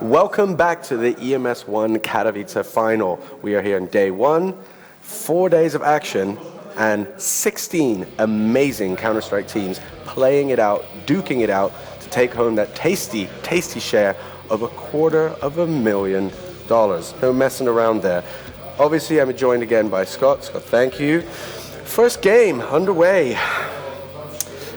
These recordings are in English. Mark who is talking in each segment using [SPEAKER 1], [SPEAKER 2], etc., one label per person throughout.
[SPEAKER 1] Welcome back to the EMS One Katowice final. We are here on day one, 4 days of action, and 16 amazing Counter-Strike teams playing it out, duking it out to take home that tasty, tasty share of $250,000. No messing around there. Obviously, I'm joined again by Scott. Scott, thank you. First game underway.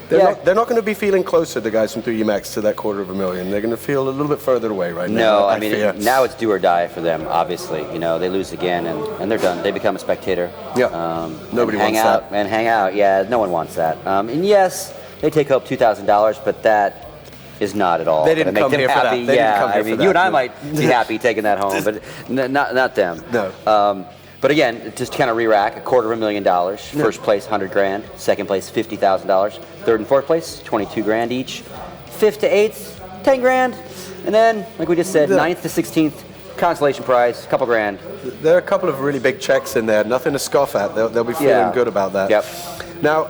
[SPEAKER 1] They're not going to be feeling closer, the guys from 3DMax, to that $250,000. They're going to feel a little bit further away right now.
[SPEAKER 2] No, I mean, now it's do or die for them, obviously. You know, they lose again and they're done. They become a spectator.
[SPEAKER 1] Yeah. Nobody wants that.
[SPEAKER 2] And hang out. Yeah, no one wants that. And yes, they take home $2,000, but that is not at all.
[SPEAKER 1] They didn't come here for that.
[SPEAKER 2] I mean, you and I might be happy taking that home, but not them.
[SPEAKER 1] No.
[SPEAKER 2] But again, just to kind of re-rack, $250,000. First place, $100,000. Second place, $50,000. Third and fourth place, $22,000 each. Fifth to eighth, $10,000. And then, like we just said, 9th to 16th, consolation prize, couple grand.
[SPEAKER 1] There are a couple of really big checks in there. Nothing to scoff at. They'll be feeling good about that.
[SPEAKER 2] Yep.
[SPEAKER 1] Now,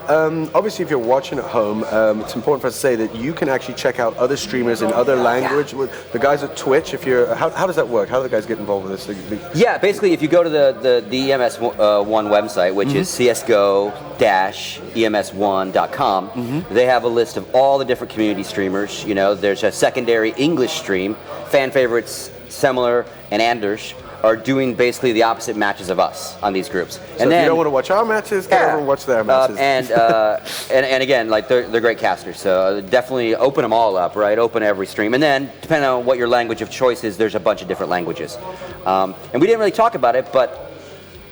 [SPEAKER 1] obviously, if you're watching at home, it's important for us to say that you can actually check out other streamers in other language. With the guys at Twitch, if you're, how does that work? How do the guys get involved with this?
[SPEAKER 2] Yeah, basically, if you go to the EMS One website, which is csgo-ems1.com, they have a list of all the different community streamers. You know, there's a secondary English stream. Fan favorites, Semler and Anders, are doing basically the opposite matches of us on these groups.
[SPEAKER 1] So
[SPEAKER 2] and then,
[SPEAKER 1] if you don't want to watch our matches, go over and watch their matches.
[SPEAKER 2] And again, like they're great casters, so definitely open them all up, right? Open every stream, and then depending on what your language of choice is, there's a bunch of different languages. And we didn't really talk about it, but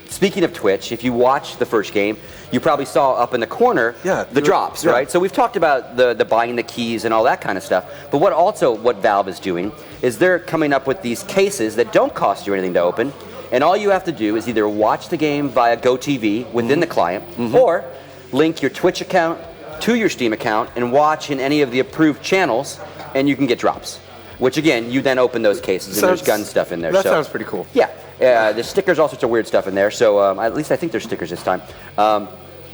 [SPEAKER 2] speaking of Twitch, if you watched the first game, you probably saw up in the corner the drops, right? So we've talked about the buying the keys and all that kind of stuff. But what Valve is doing is they're coming up with these cases that don't cost you anything to open, and all you have to do is either watch the game via GoTV within the client, or link your Twitch account to your Steam account and watch in any of the approved channels, and you can get drops. Which again, you then open those cases, and there's gun stuff in there.
[SPEAKER 1] That sounds pretty cool.
[SPEAKER 2] Yeah. There's stickers, all sorts of weird stuff in there. So at least I think there's stickers this time.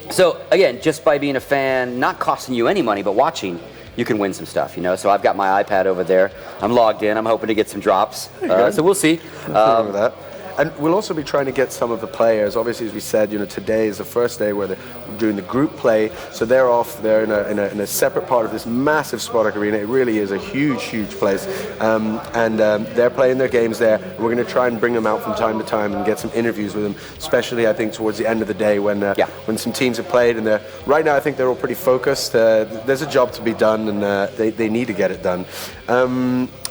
[SPEAKER 2] So again, just by being a fan, not costing you any money, but watching, you can win some stuff. You know. So I've got my iPad over there. I'm logged in. I'm hoping to get some drops. So we'll see.
[SPEAKER 1] Nothing wrong with that. And we'll also be trying to get some of the players. Obviously, as we said, you know, today is the first day where they're doing the group play. So they're off. They're in a separate part of this massive Spodek arena. It really is a huge, huge place. They're playing their games there. And we're going to try and bring them out from time to time and get some interviews with them, especially, I think, towards the end of the day when some teams have played. And right now, I think they're all pretty focused. There's a job to be done, and they need to get it done.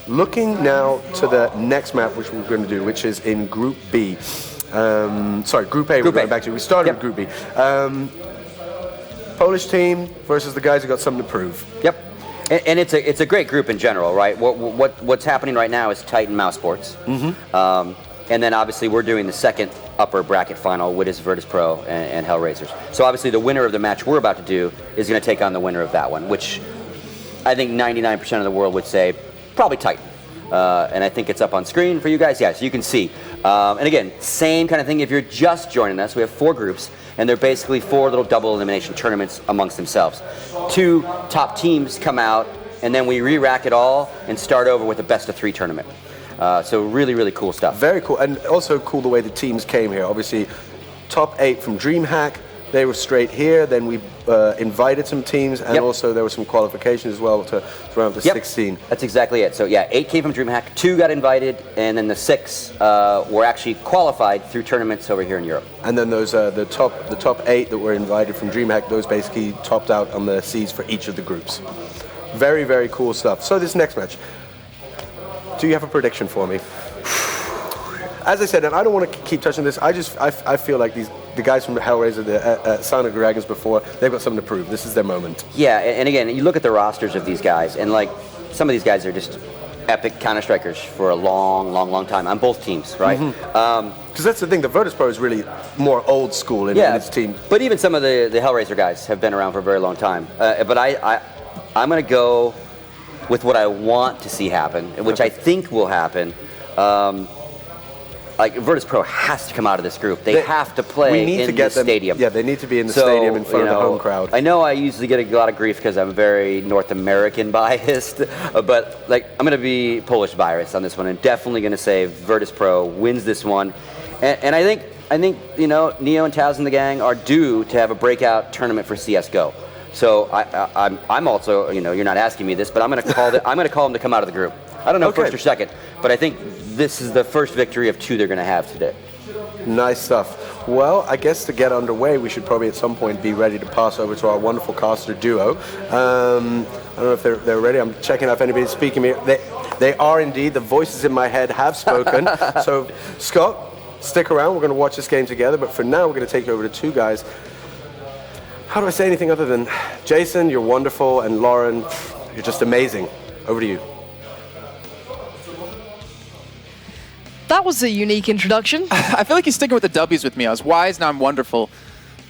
[SPEAKER 1] Looking now to the next map, which we're going to do, which is in Group B. Group A. We're going back to. We started with Group B. Polish team versus the guys who got something to prove.
[SPEAKER 2] Yep. And it's a great group in general, right? What's happening right now is Titan Mouse Sports. And then obviously we're doing the second upper bracket final, which is Virtus.pro and HellRaisers. So obviously the winner of the match we're about to do is going to take on the winner of that one, which I think 99% of the world would say probably Titan. And I think it's up on screen for you guys. Yeah, so you can see. And again, same kind of thing. If you're just joining us, we have 4 groups, and they're basically 4 little double elimination tournaments amongst themselves. 2 top teams come out, and then we re-rack it all and start over with a best-of-3 tournament. So really, really cool stuff.
[SPEAKER 1] Very cool, and also cool the way the teams came here. Obviously, top 8 from DreamHack. They were straight here. Then we invited some teams, and also there was some qualifications as well to round to 16.
[SPEAKER 2] That's exactly it. So yeah, 8 came from DreamHack, 2 got invited, and then the 6 were actually qualified through tournaments over here in Europe.
[SPEAKER 1] And then those the top 8 that were invited from DreamHack, those basically topped out on the seeds for each of the groups. Very, very cool stuff. So this next match, do you have a prediction for me? As I said, and I don't want to keep touching this, I feel like the guys from HellRaiser, the Sound of Dragons before, they've got something to prove. This is their moment.
[SPEAKER 2] Yeah, and again, you look at the rosters of these guys, and like some of these guys are just epic Counter-Strikers for a long, long, long time on both teams, right?
[SPEAKER 1] Because that's the thing, the Virtus.pro is really more old school in its team.
[SPEAKER 2] But even some of the HellRaiser guys have been around for a very long time. But I'm going to go with what I want to see happen, which I think will happen. like Virtus.pro has to come out of this group. They have to play in the stadium.
[SPEAKER 1] Yeah, they need to be in the stadium in front of the home crowd.
[SPEAKER 2] I know I usually get a lot of grief because I'm very North American biased, but like I'm going to be Polish biased on this one, and definitely going to say Virtus.pro wins this one. And I think Neo and Taz and the gang are due to have a breakout tournament for CS:GO. So I'm also, you're not asking me this, but I'm going to call them to come out of the group. I don't know first or second, but I think this is the first victory of 2 they're going to have today.
[SPEAKER 1] Nice stuff. Well, I guess to get underway, we should probably at some point be ready to pass over to our wonderful caster duo. I don't know if they're ready. I'm checking out if anybody's speaking to me. They are indeed. The voices in my head have spoken. So, Scott, stick around. We're going to watch this game together. But for now, we're going to take you over to 2 guys. How do I say anything other than Jason, you're wonderful, and Lauren, you're just amazing. Over to you.
[SPEAKER 3] That was a unique introduction.
[SPEAKER 4] I feel like he's sticking with the W's with me. I was wise, now I'm wonderful.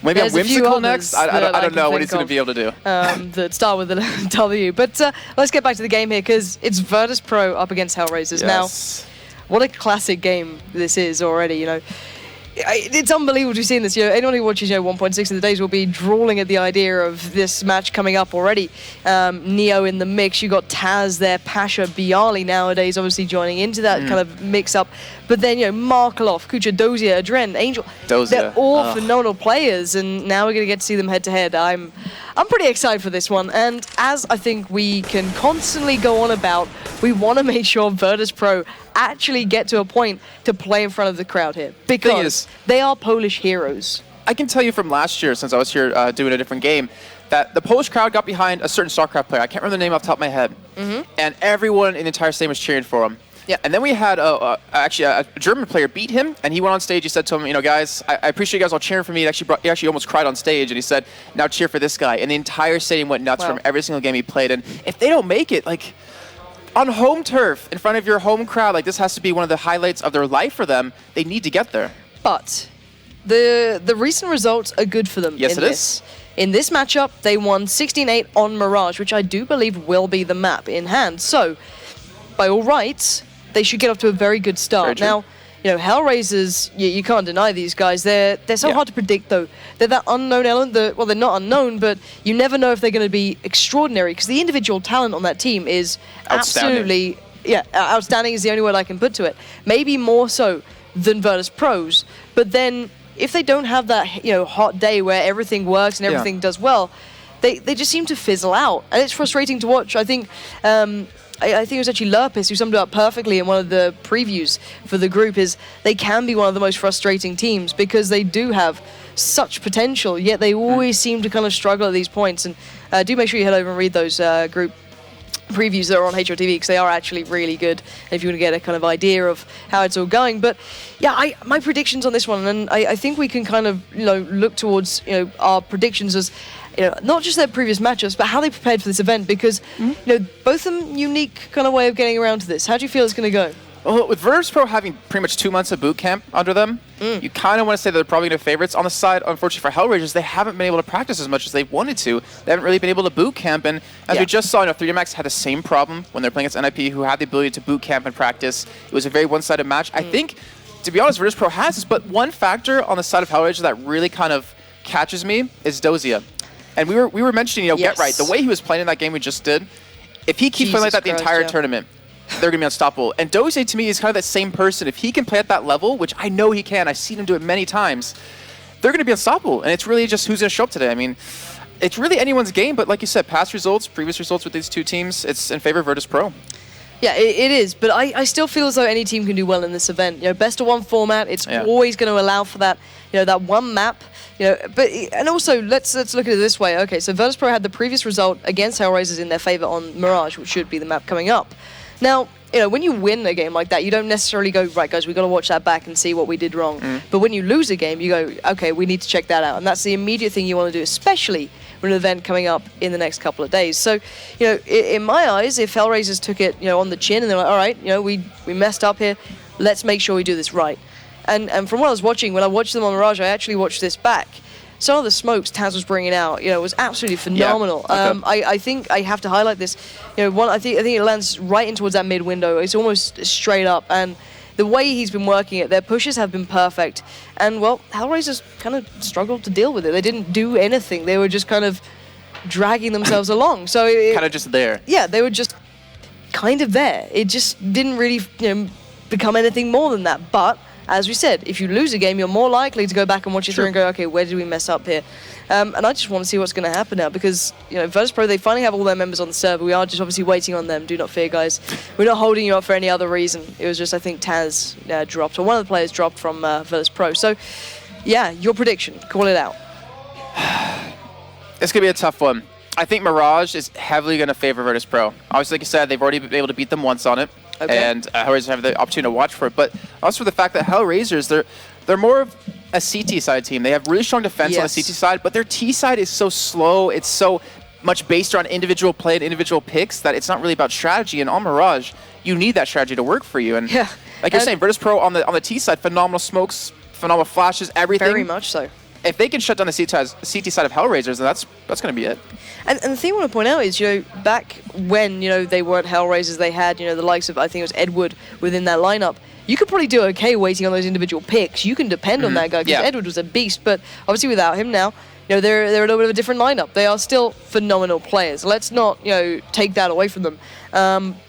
[SPEAKER 4] Maybe I'm whimsical next? I don't know what he's going to be able to do.
[SPEAKER 3] That start with a W. But let's get back to the game here, because it's Virtus.pro up against HellRaisers.
[SPEAKER 4] Yes.
[SPEAKER 3] Now, what a classic game this is already, It's unbelievable to see this. Anyone who watches 1.6 in the days will be drooling at the idea of this match coming up already. Neo in the mix. You got Taz there, Pasha, Bialy nowadays, obviously joining into that kind of mix-up. But then Markelov, Kucha, Dozier, Adren, Angel. They're all phenomenal players, and now we're going to get to see them head-to-head. I'm pretty excited for this one, and as I think we can constantly go on about, we want to make sure Virtus.pro actually get to a point to play in front of the crowd here, because they are Polish heroes.
[SPEAKER 4] I can tell you from last year, since I was here doing a different game, that the Polish crowd got behind a certain StarCraft player. I can't remember the name off the top of my head. And everyone in the entire stadium was cheering for him.
[SPEAKER 3] Yeah.
[SPEAKER 4] And then we had actually a German player beat him, and he went on stage. He said to him, guys, I appreciate you guys all cheering for me. He actually almost cried on stage, and he said, now cheer for this guy. And the entire stadium went nuts from every single game he played. And if they don't make it, on home turf, in front of your home crowd, this has to be one of the highlights of their life for them. They need to get there.
[SPEAKER 3] But the recent results are good for them.
[SPEAKER 4] Yes, it is.
[SPEAKER 3] In this matchup, they won 16-8 on Mirage, which I do believe will be the map in hand. So, by all rights, they should get off to a very good start. Now, HellRaisers, you can't deny these guys. They're so hard to predict, though. They're that unknown element. They're not unknown, but you never know if they're going to be extraordinary, because the individual talent on that team is absolutely, outstanding is the only word I can put to it. Maybe more so than Virtus.pro's, but then if they don't have that hot day where everything works and everything does well, they just seem to fizzle out, and it's frustrating to watch. I think I think it was actually Lurpis who summed it up perfectly in one of the previews for the group, is they can be one of the most frustrating teams because they do have such potential, yet they always seem to kind of struggle at these points. And do make sure you head over and read those group previews that are on HRTV, because they are actually really good if you want to get a kind of idea of how it's all going. But yeah, my predictions on this one, and I think we can kind of look towards our predictions as not just their previous matchups, but how they prepared for this event, because both of them unique kind of way of getting around to this. How do you feel it's going to go?
[SPEAKER 4] Well, with Virtus.pro having pretty much 2 months of boot camp under them, you kind of want to say that they're probably going to favorites. On the side, unfortunately for HellRaisers, they haven't been able to practice as much as they wanted to. They haven't really been able to boot camp, and as we just saw, 3DMax had the same problem when they're playing against NIP, who had the ability to boot camp and practice. It was a very one-sided match. I think, to be honest, Virtus.pro has this, but one factor on the side of HellRaisers that really kind of catches me is Dozier. And we were mentioning, Get Right, the way he was playing in that game we just did, if he keeps playing like that the entire tournament, they're going to be unstoppable. And Dozier, to me, is kind of that same person. If he can play at that level, which I know he can, I've seen him do it many times, they're going to be unstoppable. And it's really just who's going to show up today. I mean, it's really anyone's game, but like you said, past results, previous results with these two teams, it's in favor of Virtus.pro.
[SPEAKER 3] Yeah, it is, but I still feel as though any team can do well in this event. Best of one format, it's always going to allow for that, that one map. And also let's look at it this way. Okay, so Virtus.pro had the previous result against HellRaisers in their favor on Mirage, which should be the map coming up. Now, when you win a game like that, you don't necessarily go, right, guys, we've got to watch that back and see what we did wrong. But when you lose a game, you go, okay, we need to check that out. And that's the immediate thing you want to do, especially with an event coming up in the next couple of days. So, in my eyes, if HellRaisers took it, on the chin and they're like, all right, we messed up here, let's make sure we do this right. And from what I was watching, when I watched them on Mirage, I actually watched this back. Some of the smokes Taz was bringing out, was absolutely phenomenal. I think I have to highlight this. I think it lands right in towards that mid window. It's almost straight up, and the way he's been working it, their pushes have been perfect. And, well, HellRaisers kind of struggled to deal with it. They didn't do anything. They were just kind of dragging themselves along. So
[SPEAKER 4] kind of just there.
[SPEAKER 3] Yeah, they were just kind of there. It just didn't really become anything more than that. But, as we said, if you lose a game, you're more likely to go back and watch it through and go, okay, where did we mess up here? And I just want to see what's going to happen now because, Virtus.pro, they finally have all their members on the server. We are just obviously waiting on them. Do not fear, guys. We're not holding you up for any other reason. It was just, I think, Taz dropped, or one of the players dropped from Virtus.pro. So, yeah, your prediction. Call it out.
[SPEAKER 4] It's going to be a tough one. I think Mirage is heavily going to favor Virtus.pro. Obviously, like you said, they've already been able to beat them once on it. Okay. And HellRaisers have the opportunity to watch for it. But also for the fact that HellRaisers, they're more of a CT side team. They have really strong defense on the CT side, but their T side is so slow. It's so much based on individual play and individual picks that it's not really about strategy. And on Mirage, you need that strategy to work for you. And like you're saying, Virtus.pro on the T side, phenomenal smokes, phenomenal flashes, everything.
[SPEAKER 3] Very much so.
[SPEAKER 4] If they can shut down the CT side of HellRaisers, then that's going to be it.
[SPEAKER 3] And the thing I want to point out is, back when, they weren't HellRaisers, they had, the likes of, I think it was Edward within that lineup. You could probably do okay waiting on those individual picks. You can depend on that guy because Edward was a beast. But obviously without him now, they're a little bit of a different lineup. They are still phenomenal players. Let's not, take that away from them.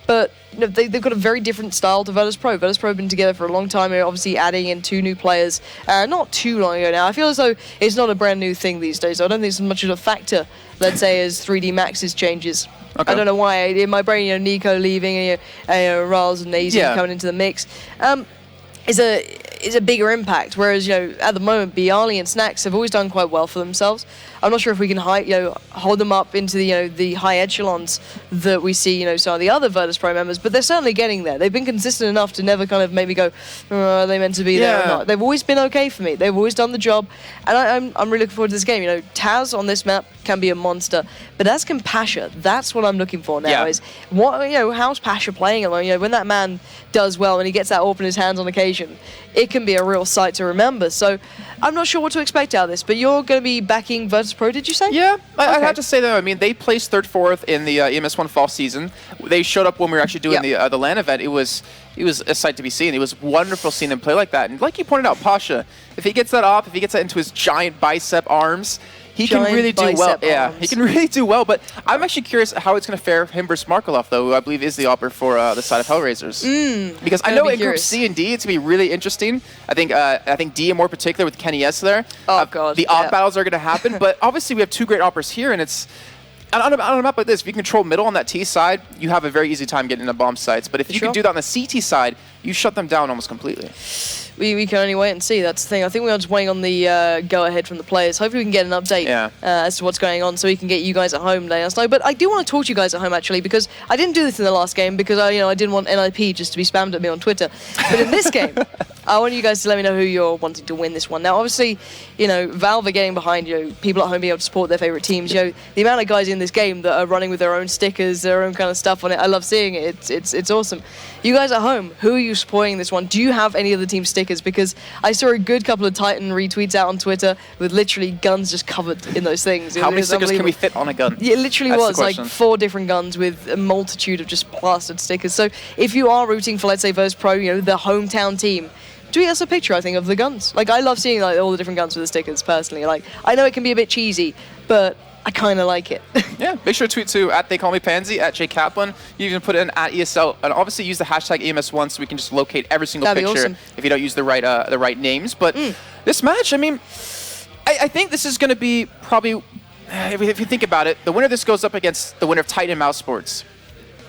[SPEAKER 3] But they've got a very different style to Virtus.pro. Virtus.pro have been together for a long time. They're obviously adding in 2 new players not too long ago now. I feel as though it's not a brand new thing these days. I don't think it's as much of a factor, let's say, as 3D Max's changes. Okay. I don't know why. In my brain, Nico leaving and Rals and Easy coming into the mix is a bigger impact. Whereas, at the moment, Bialy and Snacks have always done quite well for themselves. I'm not sure if we can hold them up into the high echelons that we see, some of the other Virtus.pro members, but they're certainly getting there. They've been consistent enough to never kind of maybe go, are they meant to be there or not? They've always been okay for me. They've always done the job, and I'm really looking forward to this game. Taz on this map can be a monster, but as can Pasha. That's what I'm looking for now. Is what how's Pasha playing alone? When that man does well and he gets that AWP in his hands on occasion, it can be a real sight to remember. So I'm not sure what to expect out of this, but you're going to be backing Virtus.pro, did you say? Yeah,
[SPEAKER 4] I'd have to say that. I mean, they placed 3rd, 4th in the EMS One fall season. They showed up when we were actually doing the LAN event. It was a sight to be seen. It was wonderful seeing them play like that. And like you pointed out, Pasha, if he gets that off, if he gets that into his giant bicep arms, he can really do well. Yeah, he can really do well. But I'm actually curious how it's going to fare him versus Markelov, though, who I believe is the opper for the side of HellRaisers. Because I know in Group C and D, it's going to be really interesting. I think D in more particular with Kenny S there.
[SPEAKER 3] Oh, God.
[SPEAKER 4] The op battles are going to happen. But obviously, we have 2 great oppers here, and it's... On a map like this, if you control middle on that T side, you have a very easy time getting into bomb sites. But if you can do that on the CT side, you shut them down almost completely.
[SPEAKER 3] We can only wait and see. That's the thing. I think we are just waiting on the go-ahead from the players. Hopefully we can get an update as to what's going on so we can get you guys at home letting us know. But I do want to talk to you guys at home, actually, because I didn't do this in the last game because I didn't want NIP just to be spammed at me on Twitter. But in this game, I want you guys to let me know who you're wanting to win this one. Now, obviously, Valve are getting behind, people at home being able to support their favorite teams. The amount of guys in this game that are running with their own stickers, their own kind of stuff on it, I love seeing it. It's awesome. You guys at home, who are you supporting this one? Do you have any of the team stickers? Because I saw a good couple of Titan retweets out on Twitter with literally guns just covered in those things.
[SPEAKER 4] How many stickers can we fit on a gun?
[SPEAKER 3] Yeah, it literally was like 4 different guns with a multitude of just plastered stickers. So if you are rooting for, let's say, Virtus.pro, the hometown team, tweet us a picture, I think, of the guns. Like, I love seeing all the different guns with the stickers, personally. Like, I know it can be a bit cheesy, but I kind of like it.
[SPEAKER 4] Yeah, make sure to tweet to @TheyCallMePansy, @JKaplan. You can put it in @ESL, and obviously use the hashtag EMS One so we can just locate every single picture awesome. If you don't use the right names. But this match, I mean, I think this is going to be probably, if you think about it, the winner of this goes up against the winner of Titan and Mouse Sports,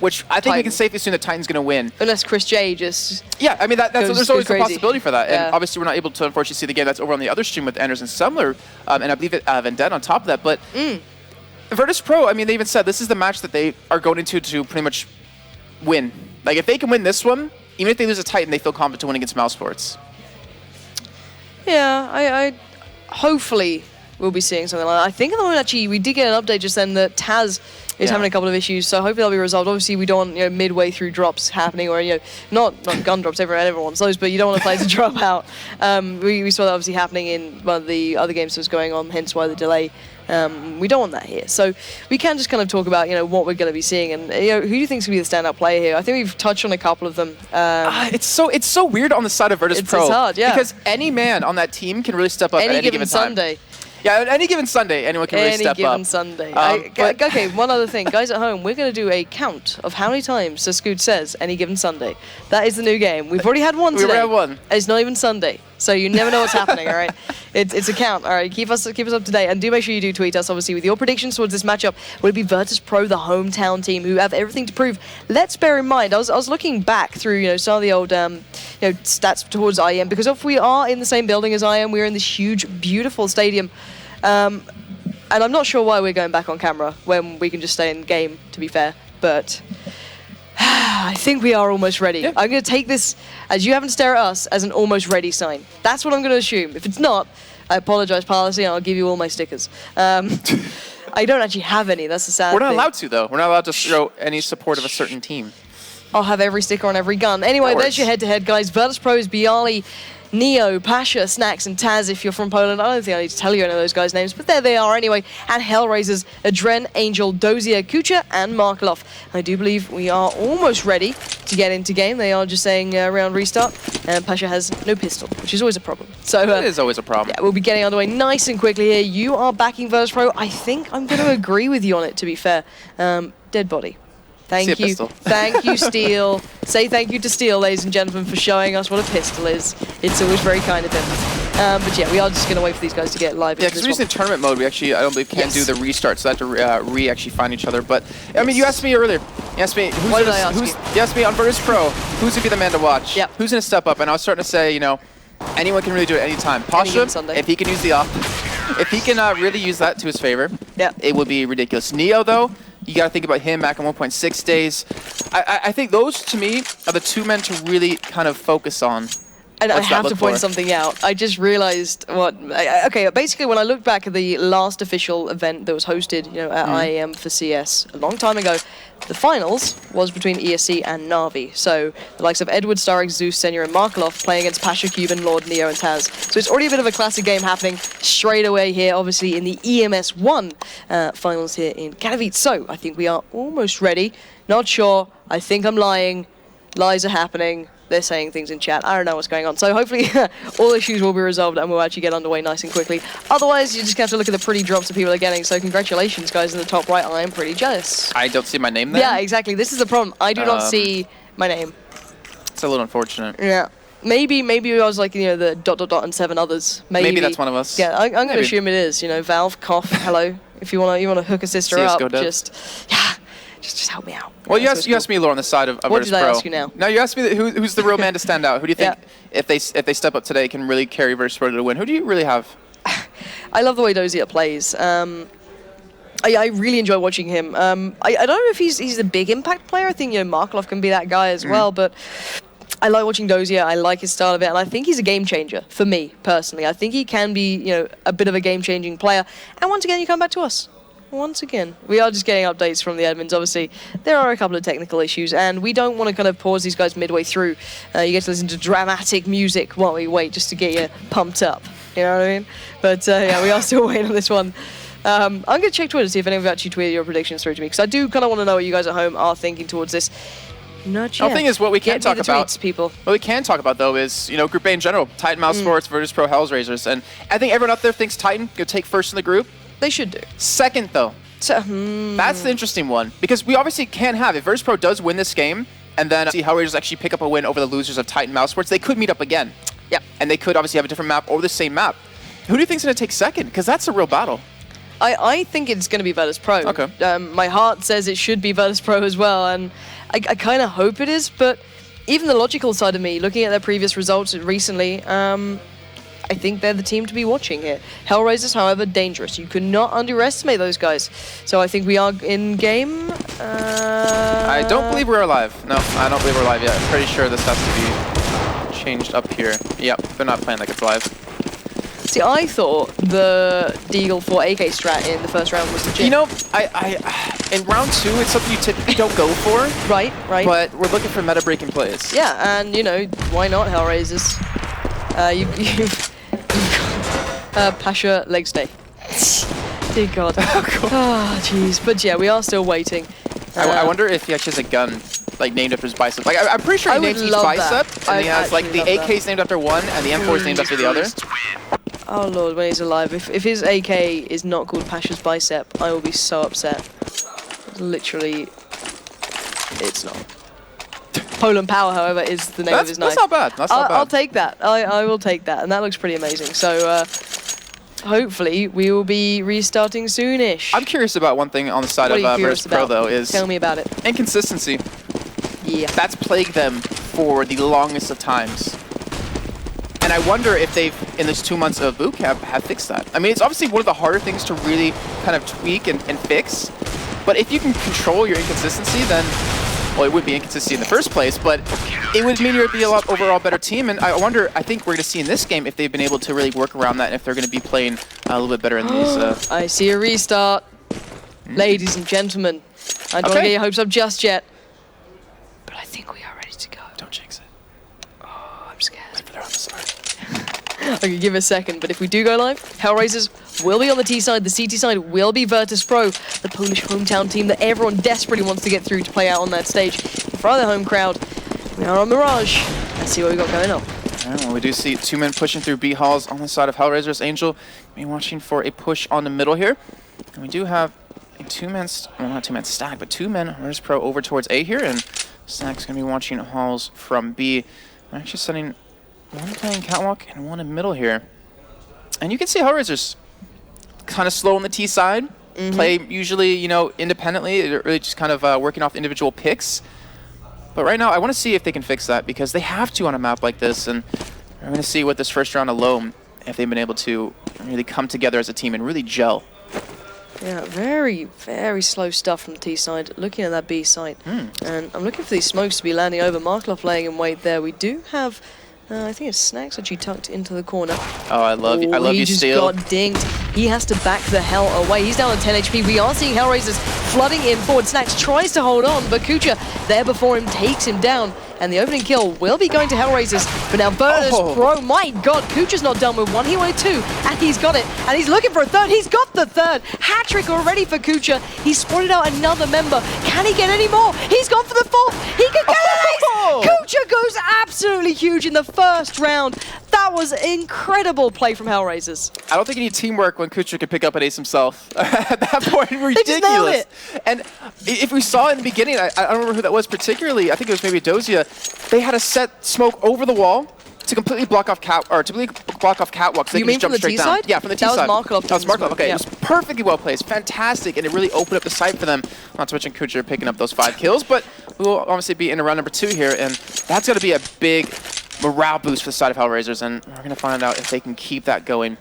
[SPEAKER 4] which I think we can safely assume that Titan's going to win.
[SPEAKER 3] Unless Chris J just
[SPEAKER 4] I mean, there's always a possibility for that. And obviously, we're not able to, unfortunately, see the game that's over on the other stream with Anders and Sumler, and I believe Vendetta on top of that. But Virtus.pro, I mean, they even said this is the match that they are going into to pretty much win. Like, if they can win this one, even if they lose a Titan, they feel confident to win against Mouse Sports.
[SPEAKER 3] Yeah, I hopefully we'll be seeing something like that. I think at the moment, actually, we did get an update just then that Taz is having a couple of issues, so hopefully they'll be resolved. Obviously, we don't want midway through drops happening, or not gun drops. Everyone wants those, but you don't want to play to drop out. We saw that obviously happening in one of the other games that was going on, hence why the delay We don't want that here. So we can just kind of talk about, what we're going to be seeing. And, who do you think is going to be the standout player here? I think we've touched on a couple of them.
[SPEAKER 4] It's so weird on the side of Virtus.pro.
[SPEAKER 3] It's hard, yeah.
[SPEAKER 4] Because any man on that team can really step up at any given time.
[SPEAKER 3] Sunday.
[SPEAKER 4] Yeah, on any given Sunday, anyone can really step up.
[SPEAKER 3] Any given Sunday. Okay, one other thing. Guys at home, we're going to do a count of how many times Sir Scoot says any given Sunday. That is the new game. We've already had one today.
[SPEAKER 4] We already had one.
[SPEAKER 3] It's not even Sunday. So you never know what's happening, all right? It's a count, all right? Keep us up to date. And do make sure you do tweet us, obviously, with your predictions towards this matchup. Will it be Virtus.pro, the hometown team, who have everything to prove? Let's bear in mind, I was looking back through, some of the old, stats towards IEM, because if we are in the same building as IEM, we're in this huge, beautiful stadium. And I'm not sure why we're going back on camera when we can just stay in game, to be fair. But I think we are almost ready. Yeah. I'm going to take this, as you haven't stare at us, as an almost ready sign. That's what I'm going to assume. If it's not, I apologize, policy, and I'll give you all my stickers. I don't actually have any. That's the sad thing.
[SPEAKER 4] We're not allowed to, though. We're not allowed to show any support of a certain team.
[SPEAKER 3] I'll have every sticker on every gun. Anyway, there's your head-to-head, guys. Virtus.pro is Bialy, Neo, Pasha, Snacks, and Taz if you're from Poland. I don't think I need to tell you any of those guys' names, but there they are anyway. And HellRaisers, Adren, Angel, Dozier, Kucha, and Markelov. I do believe we are almost ready to get into game. They are just saying round restart, and Pasha has no pistol, which is always a problem. So
[SPEAKER 4] it is always a problem.
[SPEAKER 3] Yeah, we'll be getting underway nice and quickly here. You are backing Virtus.pro. I think I'm going to agree with you on it, to be fair. Dead body. Thank you. Thank you, Steel. Say thank you to Steel, ladies and gentlemen, for showing us what a pistol is. It's always very kind of him. But yeah, we are just going to wait for these guys to get live.
[SPEAKER 4] Yeah, because we're using tournament mode. We actually, I don't believe, can do the restart, so I have to actually find each other. But, I mean, you asked me earlier. You asked me, you asked me on Virtus.pro, who's going to be the man to watch?
[SPEAKER 3] Yep.
[SPEAKER 4] Who's going to step up? And I was starting to say, anyone can really do it anytime. Pasha, if he can use the if he can really use that to his favor, it would be ridiculous. Neo, though, you got to think about him back in 1.6 days. I think those, to me, are the two men to really kind of focus on.
[SPEAKER 3] And I have to point something out. I just realized okay, basically when I looked back at the last official event that was hosted, at IEM for CS a long time ago, the finals was between ESC and Na'Vi. So the likes of Edward, Starek, Zeus, Senya, and Markelov playing against Pasha, Cuban, Lord, Neo, and Taz. So it's already a bit of a classic game happening straight away here, obviously in the EMS One finals here in Katowice. So I think we are almost ready. Not sure. I think I'm lying. Lies are happening. They're saying things in chat. I don't know what's going on. So hopefully all issues will be resolved and we'll actually get underway nice and quickly. Otherwise, you just have to look at the pretty drops that people are getting. So congratulations, guys, in the top right. I am pretty jealous.
[SPEAKER 4] I don't see my name there?
[SPEAKER 3] Yeah, exactly. This is the problem. I do not see my name.
[SPEAKER 4] It's a little unfortunate.
[SPEAKER 3] Yeah. Maybe I was like, the ... and 7 others. Maybe
[SPEAKER 4] that's one of us.
[SPEAKER 3] Yeah, I'm going to assume it is. Valve, Cough, hello. If you want to hook a sister up, just help me out.
[SPEAKER 4] Well, you asked me, Laura, on the side of
[SPEAKER 3] What did I ask you now?
[SPEAKER 4] No, you asked me who's the real man to stand out. Who do you think, if they step up today, can really carry Virtus.pro to the win? Who do you really have?
[SPEAKER 3] I love the way Dozier plays. I really enjoy watching him. I don't know if he's a big impact player. I think Markelov can be that guy as well, but I like watching Dozier. I like his style of it, and I think he's a game changer for me personally. I think he can be a bit of a game-changing player. And once again, you come back to us. Once again, we are just getting updates from the admins. Obviously, there are a couple of technical issues, and we don't want to kind of pause these guys midway through. You get to listen to dramatic music while we wait, just to get you pumped up. You know what I mean? But yeah, we are still waiting on this one. I'm going to check Twitter to see if any of you actually tweeted your predictions through to me, because I do kind of want to know what you guys at home are thinking towards this. Not yet.
[SPEAKER 4] The thing is, what we can talk about,
[SPEAKER 3] tweets, people.
[SPEAKER 4] What we can talk about though is, Group A in general, Titan, e.sports, Virtus.pro, HellRaisers, and I think everyone up there thinks Titan could take first in the group.
[SPEAKER 3] They should do.
[SPEAKER 4] Second, though. That's the interesting one. Because we obviously can't have, if Virtus.pro does win this game, and then see HellRaisers actually pick up a win over the losers of Titan, e.sports, they could meet up again.
[SPEAKER 3] Yeah.
[SPEAKER 4] And they could obviously have a different map or the same map. Who do you think's going to take second? Because that's a real battle.
[SPEAKER 3] I think it's going to be Virtus.pro.
[SPEAKER 4] Okay.
[SPEAKER 3] My heart says it should be Virtus.pro as well, and I kind of hope it is, but even the logical side of me, looking at their previous results recently, I think they're the team to be watching here. HellRaisers, however, dangerous. You could not underestimate those guys. So I think we are in game.
[SPEAKER 4] I don't believe we're alive. No, I don't believe we're alive yet. I'm pretty sure this has to be changed up here. Yep, they're not playing like it's live.
[SPEAKER 3] See, I thought the Deagle for AK strat in the first round was legit.
[SPEAKER 4] In round 2, it's something you typically don't go for.
[SPEAKER 3] Right.
[SPEAKER 4] But we're looking for meta-breaking plays.
[SPEAKER 3] Yeah, and, why not HellRaisers? You've got Pasha leg stay. Dear God. Oh, jeez. But yeah, we are still waiting.
[SPEAKER 4] I wonder if he actually has a gun like named after his bicep. Like I'm pretty sure he names each bicep, and he has like the AK's named after one, and the M4 is named after the other.
[SPEAKER 3] Oh Lord, when he's alive. If his AK is not called Pasha's bicep, I will be so upset. Literally, it's not. Poland Power, however, is the name of his knife.
[SPEAKER 4] That's not bad. That's not bad.
[SPEAKER 3] I'll take that. I will take that, and that looks pretty amazing. So hopefully we will be restarting soonish.
[SPEAKER 4] I'm curious about one thing on the side of Virtus.pro though is
[SPEAKER 3] tell me about it.
[SPEAKER 4] Inconsistency.
[SPEAKER 3] Yeah.
[SPEAKER 4] That's plagued them for the longest of times. And I wonder if they've, in this 2 months of boot camp, have fixed that. I mean, it's obviously one of the harder things to really kind of tweak and fix. But if you can control your inconsistency, then, well, it would be inconsistency in the first place, but it would mean you'd be a lot overall better team. And I wonder, I think we're going to see in this game if they've been able to really work around that and if they're going to be playing a little bit better in these.
[SPEAKER 3] I see a restart. Ladies and gentlemen, I don't want to get your hopes up just yet, but I think we are ready to go.
[SPEAKER 4] Don't jinx it.
[SPEAKER 3] Oh, I'm scared.
[SPEAKER 4] Wait for their on the side.
[SPEAKER 3] Okay, give it a second, but if we do go live, HellRaisers will be on the T side, the CT side will be Virtus.pro, the Polish hometown team that everyone desperately wants to get through to play out on that stage in front of the home crowd. We are on Mirage. Let's see what we got going on.
[SPEAKER 4] Well, we do see 2 men pushing through B halls on the side of HellRaisers. Angel, be watching for a push on the middle here. And we do have a 2-man, well, not 2-man stack, but 2 men Virtus.pro over towards A here, and Snack's going to be watching halls from B. I'm actually setting one playing catwalk and one in middle here. And you can see HellRaisers kind of slow on the T side, play usually, you know, independently. They're really just kind of working off individual picks. But right now, I want to see if they can fix that because they have to on a map like this. And we're going to see what this first round alone, if they've been able to really come together as a team and really gel.
[SPEAKER 3] Yeah, very, very slow stuff from the T side. Looking at that B side. And I'm looking for these smokes to be landing over. Markloff laying in wait there. We do have... I think it's Snacks actually tucked into the corner.
[SPEAKER 4] Oh, I love you,
[SPEAKER 3] Steel. He just got dinged. He has to back the hell away. He's down to 10 HP. We are seeing HellRaisers flooding in forward. Snacks tries to hold on, but Kucha there before him takes him down. And the opening kill will be going to HellRaisers. But now Virtus.pro, my God, Kucha's not done with one. He wanted 2, and he's got it. And he's looking for a 3rd. He's got the 3rd. Hat-trick already for Kucha. He's spotted out another member. Can he get any more? He's gone for the 4th. He can get an ace. Kucha goes absolutely huge in the first round. That was incredible play from HellRaisers.
[SPEAKER 4] I don't think you need teamwork when Kucha can pick up an ace himself. At that point, ridiculous.
[SPEAKER 3] They just nailed it.
[SPEAKER 4] And if we saw in the beginning, I don't remember who that was particularly. I think it was maybe Dozia. They had a set smoke over the wall to completely block off catwalks. So
[SPEAKER 3] you mean from the T side?
[SPEAKER 4] Yeah, from the T side.
[SPEAKER 3] That was Markov.
[SPEAKER 4] That was Markov. Okay,
[SPEAKER 3] yeah.
[SPEAKER 4] It was perfectly well placed, fantastic, and it really opened up the site for them. Not to mention Kucha picking up those 5 kills, but we will obviously be in round number 2 here, and that's going to be a big morale boost for the side of HellRaisers, and we're going to find out if they can keep that going.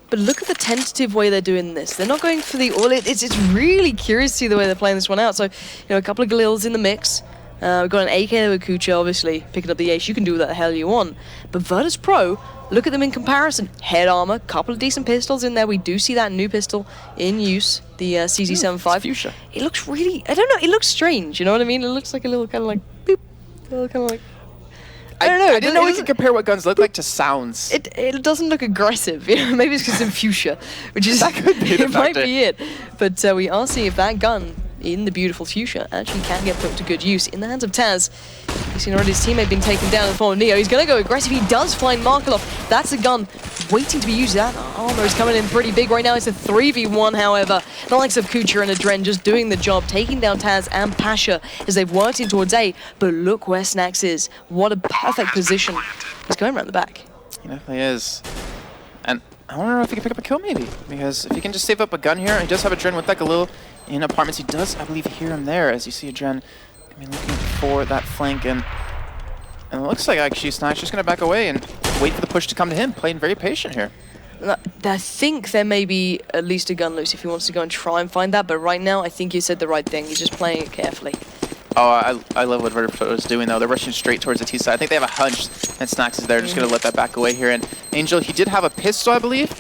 [SPEAKER 3] But look at the tentative way they're doing this. They're not going for the all. It's really curious to see the way they're playing this one out. So, you know, a couple of Galils in the mix. We've got an AK there with Kucha, obviously, picking up the ace. You can do what the hell you want. But Virtus.pro, look at them in comparison. Head armor, couple of decent pistols in there. We do see that new pistol in use, the CZ75.
[SPEAKER 4] Fuchsia.
[SPEAKER 3] It looks really, I don't know, it looks strange, you know what I mean? It looks like a little kind of like, boop, a little kind of like, I don't know.
[SPEAKER 4] I didn't know we could compare what guns look like to sounds.
[SPEAKER 3] It doesn't look aggressive. You know, maybe it's because it's in fuchsia, which is
[SPEAKER 4] that could be the
[SPEAKER 3] it might be it. But we are seeing if that gun in the beautiful fuchsia actually can get put to good use in the hands of Taz. You've seen already his teammate being taken down in the form of Neo. He's going to go aggressive. He does find Markov. That's a gun waiting to be used. That armor is coming in pretty big right now. It's a 3v1, however. The likes of Kucha and Adren just doing the job, taking down Taz and Pasha as they've worked in towards A. But look where Snacks is. What a perfect position. He's going around the back.
[SPEAKER 4] He definitely is. And I wonder if he can pick up a kill maybe, because if he can just save up a gun here, he does have Adren with like a little in apartments. He does, I believe, hear him there as you see Adren looking for that flank, and it looks like actually Snack's just going to back away and wait for the push to come to him, playing very patient here.
[SPEAKER 3] I think there may be at least a gun loose if he wants to go and try and find that, but right now I think you said the right thing. He's just playing it carefully.
[SPEAKER 4] Oh, I love what Virtus.pro is doing, though. They're rushing straight towards the T side. I think they have a hunch, and Snacks is there, just going to let that back away here. And Angel, he did have a pistol, I believe,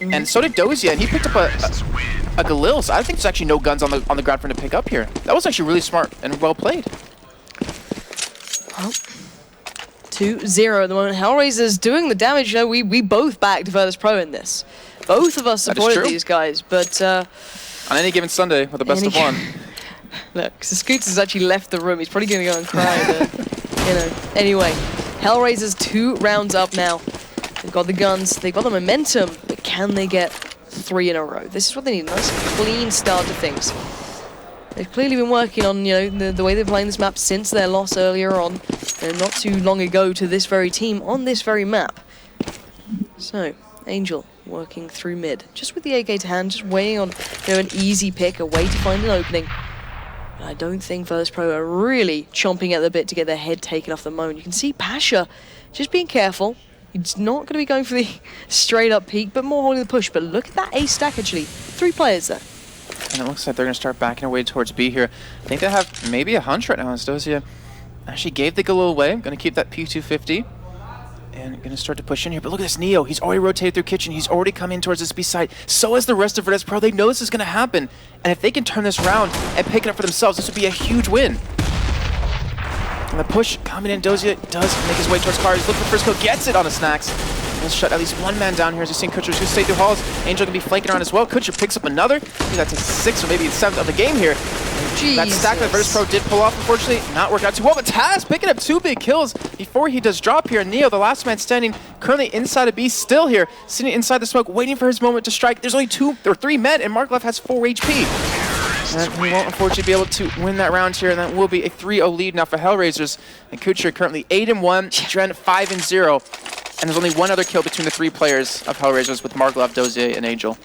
[SPEAKER 4] and so did Dozia, and he picked up a Galil, so I think there's actually no guns on the ground for him to pick up here. That was actually really smart and well played.
[SPEAKER 3] Well, 2-0 at the moment. HellRaisers doing the damage. You know, we both backed Virtus.pro in this. Both of us supported these guys, but
[SPEAKER 4] on any given Sunday with the best of one.
[SPEAKER 3] Look, Scoots has actually left the room. He's probably going to go and cry. But, anyway, HellRaisers 2 rounds up now. They've got the guns, they've got the momentum, but can they get 3 in a row? This is what they need, a nice clean start to things. They've clearly been working on, the way they're playing this map since their loss earlier on, not too long ago to this very team on this very map. So, Angel working through mid, just with the AK to hand, just waiting on an easy pick, a way to find an opening. But I don't think Virtus.pro are really chomping at the bit to get their head taken off the moment. You can see Pasha just being careful. He's not going to be going for the straight up peek, but more holding the push. But look at that ace stack, actually. 3 players there.
[SPEAKER 4] And it looks like they're going to start backing away towards B here. I think they have maybe a hunch right now. Dosia actually gave the Galil away. Going to keep that P250. And going to start to push in here. But look at this Neo. He's already rotated through kitchen. He's already come in towards this B side. So is the rest of Virtus.pro. They know this is going to happen. And if they can turn this around and pick it up for themselves, this would be a huge win. And the push coming in. Dosia does make his way towards Car. He's looking for first kill. Gets it on the snacks. Let's shut at least one man down here as we've seen Kutcher's going to stay through halls. Angel going to be flanking around as well. Kutcher picks up another. I think that's a 6th or maybe 7th of the game here. That stack that Virtus.pro did pull off, unfortunately, not working out too well. But Taz picking up 2 big kills before he does drop here. Neo, the last man standing, currently inside of B, still here, sitting inside the smoke, waiting for his moment to strike. There's only 2 or 3 men, and Marklev has 4 HP. And he won't, unfortunately, be able to win that round here, and that will be a 3-0 lead now for HellRaisers. And Kutcher currently 8-1, Dren 5-0. And there's only 1 other kill between the 3 players of HellRaisers with Marklev, Dozier, and Angel.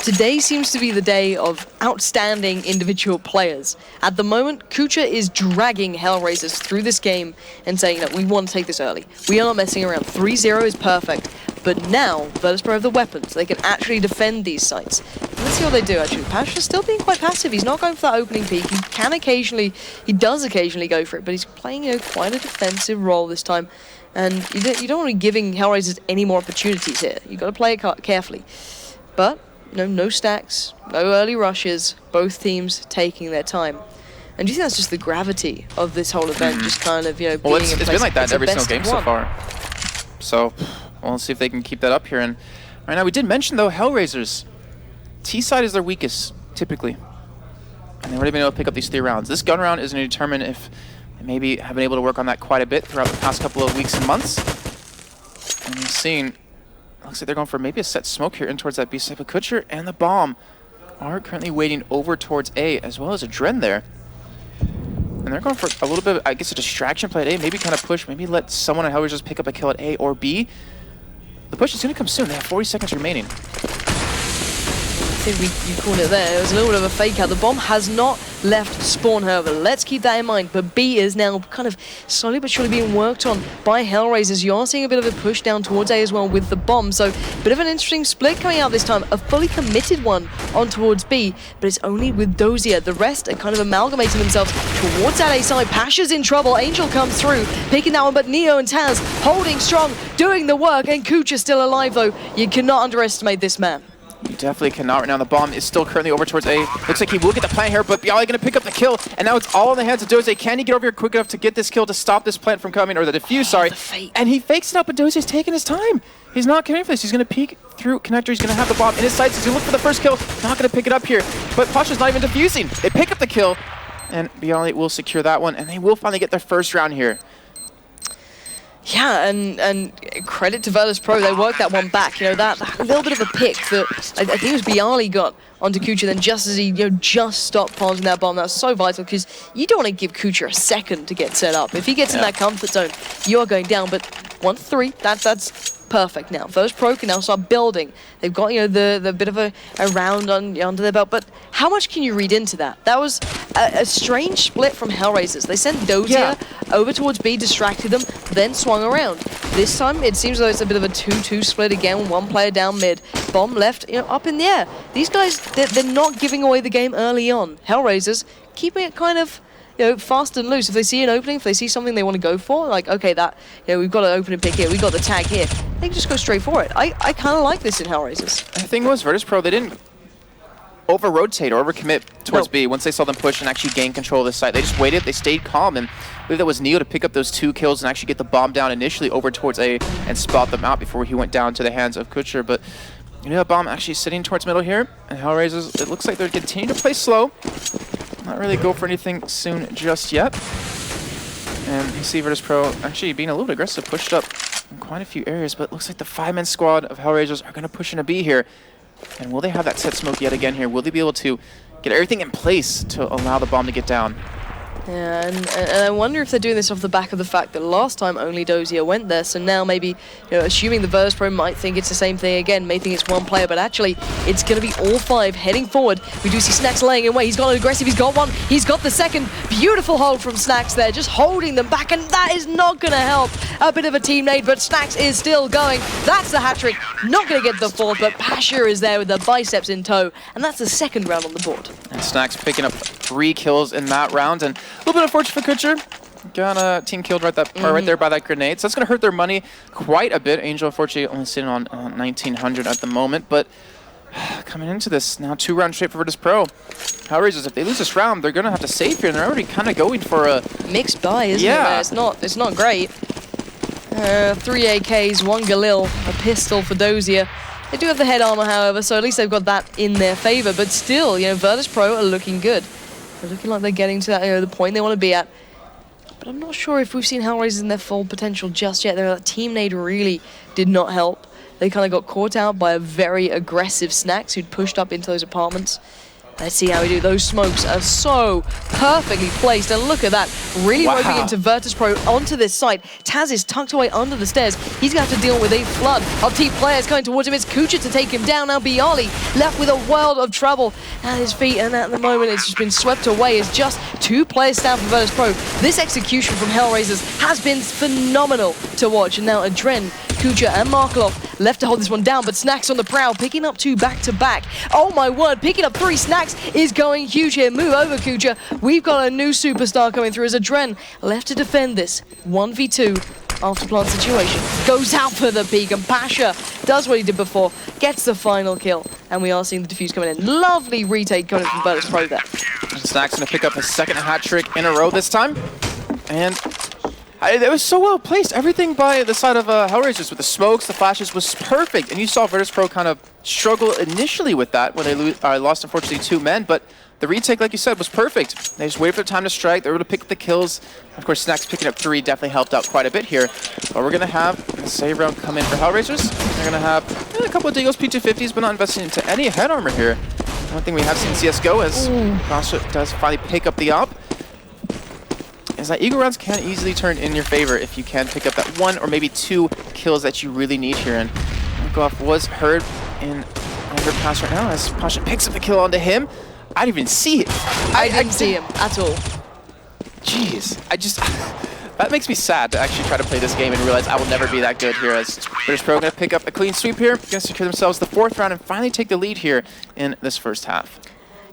[SPEAKER 3] Today seems to be the day of outstanding individual players. At the moment, Kutcher is dragging HellRaisers through this game and saying that we want to take this early. We are not messing around. 3-0 is perfect. But now, Virtus.pro have the weapons. They can actually defend these sites. Let's see what they do, actually. Pasha's still being quite passive. He's not going for that opening peek. He does occasionally go for it, but he's playing, quite a defensive role this time. And you don't want to be giving HellRaisers any more opportunities here. You've got to play it carefully. But, no stacks, no early rushes, both teams taking their time. And do you think that's just the gravity of this whole event, just kind of, being in place?
[SPEAKER 4] It's been like that every single game so far. So, we'll see if they can keep that up here. And right now, we did mention, though, HellRaisers, T-side is their weakest, typically. And they've already been able to pick up these 3 rounds. This gun round is going to determine if they maybe have been able to work on that quite a bit throughout the past couple of weeks and months. And you've seen, looks like they're going for maybe a set smoke here in towards that B side. But Kutcher and the bomb are currently waiting over towards A, as well as a Dren there. And they're going for a little bit of, I guess, a distraction play at A. Maybe kind of push, maybe let someone at HellRaisers just pick up a kill at A or B. The push is going to come soon. They have 40 seconds remaining.
[SPEAKER 3] I think you called it there. It was a little bit of a fake out. The bomb has not left spawn, however. Let's keep that in mind. But B is now kind of slowly but surely being worked on by HellRaisers. You are seeing a bit of a push down towards A as well with the bomb. So a bit of an interesting split coming out this time. A fully committed one on towards B, but it's only with Dozier. The rest are kind of amalgamating themselves towards that A side. Pasha's in trouble. Angel comes through, picking that one, but Neo and Taz holding strong, doing the work, and Kucha's still alive though. You cannot underestimate this man.
[SPEAKER 4] You definitely cannot right now. The bomb is still currently over towards A. Looks like he will get the plant here, but Bialy going to pick up the kill. And now it's all in the hands of Dozier. Can he get over here quick enough to get this kill to stop this plant from coming, or the defuse, sorry. And he fakes it up, but Dozier's taking his time. He's not getting for this. He's going to peek through connector. He's going to have the bomb in his sights. He's going to look for the first kill. Not going to pick it up here. But Pasha's not even defusing. They pick up the kill, and Bialy will secure that one. And they will finally get their first round here.
[SPEAKER 3] Yeah, and credit to Virtus.pro, they worked that one back. That little bit of a pick that I think it was Bialy got onto Kucha, then just as he just stopped planting that bomb. That's so vital because you don't want to give Kucha a second to get set up. If he gets in that comfort zone, you are going down. But 1-3, that's perfect now. Virtus.pro can now start building. They've got the bit of a round under their belt, but how much can you read into that? That was a strange split from HellRaisers. They sent Dozier over towards B, distracted them, then swung around. This time it seems like it's a bit of a 2-2 split again, one player down mid, bomb left, up in the air. These guys, they're not giving away the game early on. HellRaisers keeping it kind of fast and loose. If they see an opening, if they see something they want to go for, like, okay, that, we've got an opening pick here, we've got the tag here, they can just go straight for it. I kind of like this in HellRaisers.
[SPEAKER 4] The thing was, Virtus.pro, they didn't over-rotate or over-commit towards B once they saw them push and actually gain control of this site. They just waited, they stayed calm, and I believe that was Neo to pick up those 2 kills and actually get the bomb down initially over towards A and spot them out before he went down to the hands of Kutcher. But You know, bomb actually sitting towards middle here, and HellRaisers, it looks like they're continuing to play slow. Not really go for anything soon just yet. And you see Virtus.pro actually being a little bit aggressive, pushed up in quite a few areas, but it looks like the 5-man squad of HellRaisers are going to push in a B here. And will they have that set smoke yet again here? Will they be able to get everything in place to allow the bomb to get down?
[SPEAKER 3] Yeah, and I wonder if they're doing this off the back of the fact that last time only Dozier went there, so now maybe, assuming the Virtus.pro might think it's the same thing again, may think it's one player, but actually it's going to be all 5 heading forward. We do see Snacks laying in wait. He's got an aggressive, he's got one, he's got the second. Beautiful hold from Snacks there, just holding them back, and that is not going to help. A bit of a team nade, but Snacks is still going. That's the hat-trick. Not going to get the 4th, but Pasha is there with the biceps in tow, and that's the 2nd round on the board.
[SPEAKER 4] And Snacks picking up 3 kills in that round, and a little bit unfortunate for Kutcher. Got a team killed right there by that grenade, so that's going to hurt their money quite a bit. Angel, unfortunately, only sitting on 1,900 at the moment, but coming into this now 2-round straight for Virtus.pro. HellRaisers, if they lose this round, they're going to have to save here, and they're already kind of going for a
[SPEAKER 3] mixed buy, isn't it? It's not great. 3 AKs, 1 Galil, a pistol for Dozier. They do have the head armor, however, so at least they've got that in their favor. But still, Virtus.pro are looking good. They're looking like they're getting to that, the point they want to be at. But I'm not sure if we've seen HellRaisers in their full potential just yet. Their team nade really did not help. They kind of got caught out by a very aggressive Snacks who'd pushed up into those apartments. Let's see how we do. Those smokes are so perfectly placed, and look at that. Really roping into Virtus.pro onto this site. Taz is tucked away under the stairs. He's going to have to deal with a flood of team players coming towards him. It's Kucha to take him down. Now Bialy left with a world of trouble at his feet, and at the moment it's just been swept away. It's just 2 players down for Virtus.pro. This execution from HellRaisers has been phenomenal to watch, and now Adren, Kucha and Markelov left to hold this one down, but Snacks on the prowl, picking up 2 back-to-back. Oh my word, picking up 3. Snacks is going huge here. Move over, Kucha. We've got a new superstar coming through as Adren left to defend this 1v2 after plant situation. Goes out for the peak, and Pasha does what he did before, gets the final kill, and we are seeing the defuse coming in. Lovely retake coming from Virtus.pro there.
[SPEAKER 4] And Snacks going to pick up his 2nd hat trick in a row this time, and it was so well placed. Everything by the side of HellRaisers with the smokes, the flashes was perfect. And you saw Virtus.pro kind of struggle initially with that when they lost, unfortunately, 2 men. But the retake, like you said, was perfect. They just waited for the time to strike. They were able to pick up the kills. Of course, Snacks picking up 3 definitely helped out quite a bit here. But we're going to have a save round come in for HellRaisers. They're going to have a couple of Deagles P250s, but not investing into any head armor here. One thing we have seen CSGO as Pasha does finally pick up the op is that Eagle rounds can easily turn in your favor if you can pick up that 1 or maybe 2 kills that you really need here. And Markelov was heard in underpass right now as Pasha picks up the kill onto him. I didn't even see it.
[SPEAKER 3] I didn't see him at all.
[SPEAKER 4] Jeez, that makes me sad to actually try to play this game and realize I will never be that good here, as Virtus.pro going to pick up a clean sweep here, going to secure themselves the 4th round and finally take the lead here in this first half.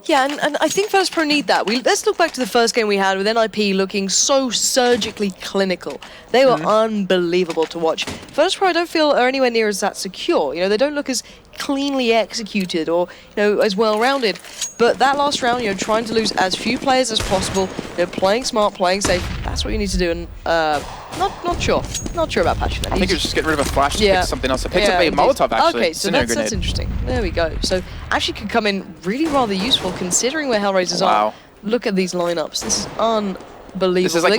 [SPEAKER 3] Yeah, and I think Virtus.pro need that. Let's look back to the first game we had with NIP looking so surgically clinical. They were unbelievable to watch. Virtus.pro I don't feel are anywhere near as that secure. They don't look as cleanly executed or as well-rounded. But that last round, trying to lose as few players as possible, playing smart, playing safe, that's what you need to do. And not sure about Pasha.
[SPEAKER 4] I think you're just getting rid of a flash to pick something else. I picked up a Molotov, actually.
[SPEAKER 3] Okay, so that's interesting. There we go. So actually could come in really rather useful considering where HellRaisers are. Look at these lineups. This is unbelievable.
[SPEAKER 4] This is like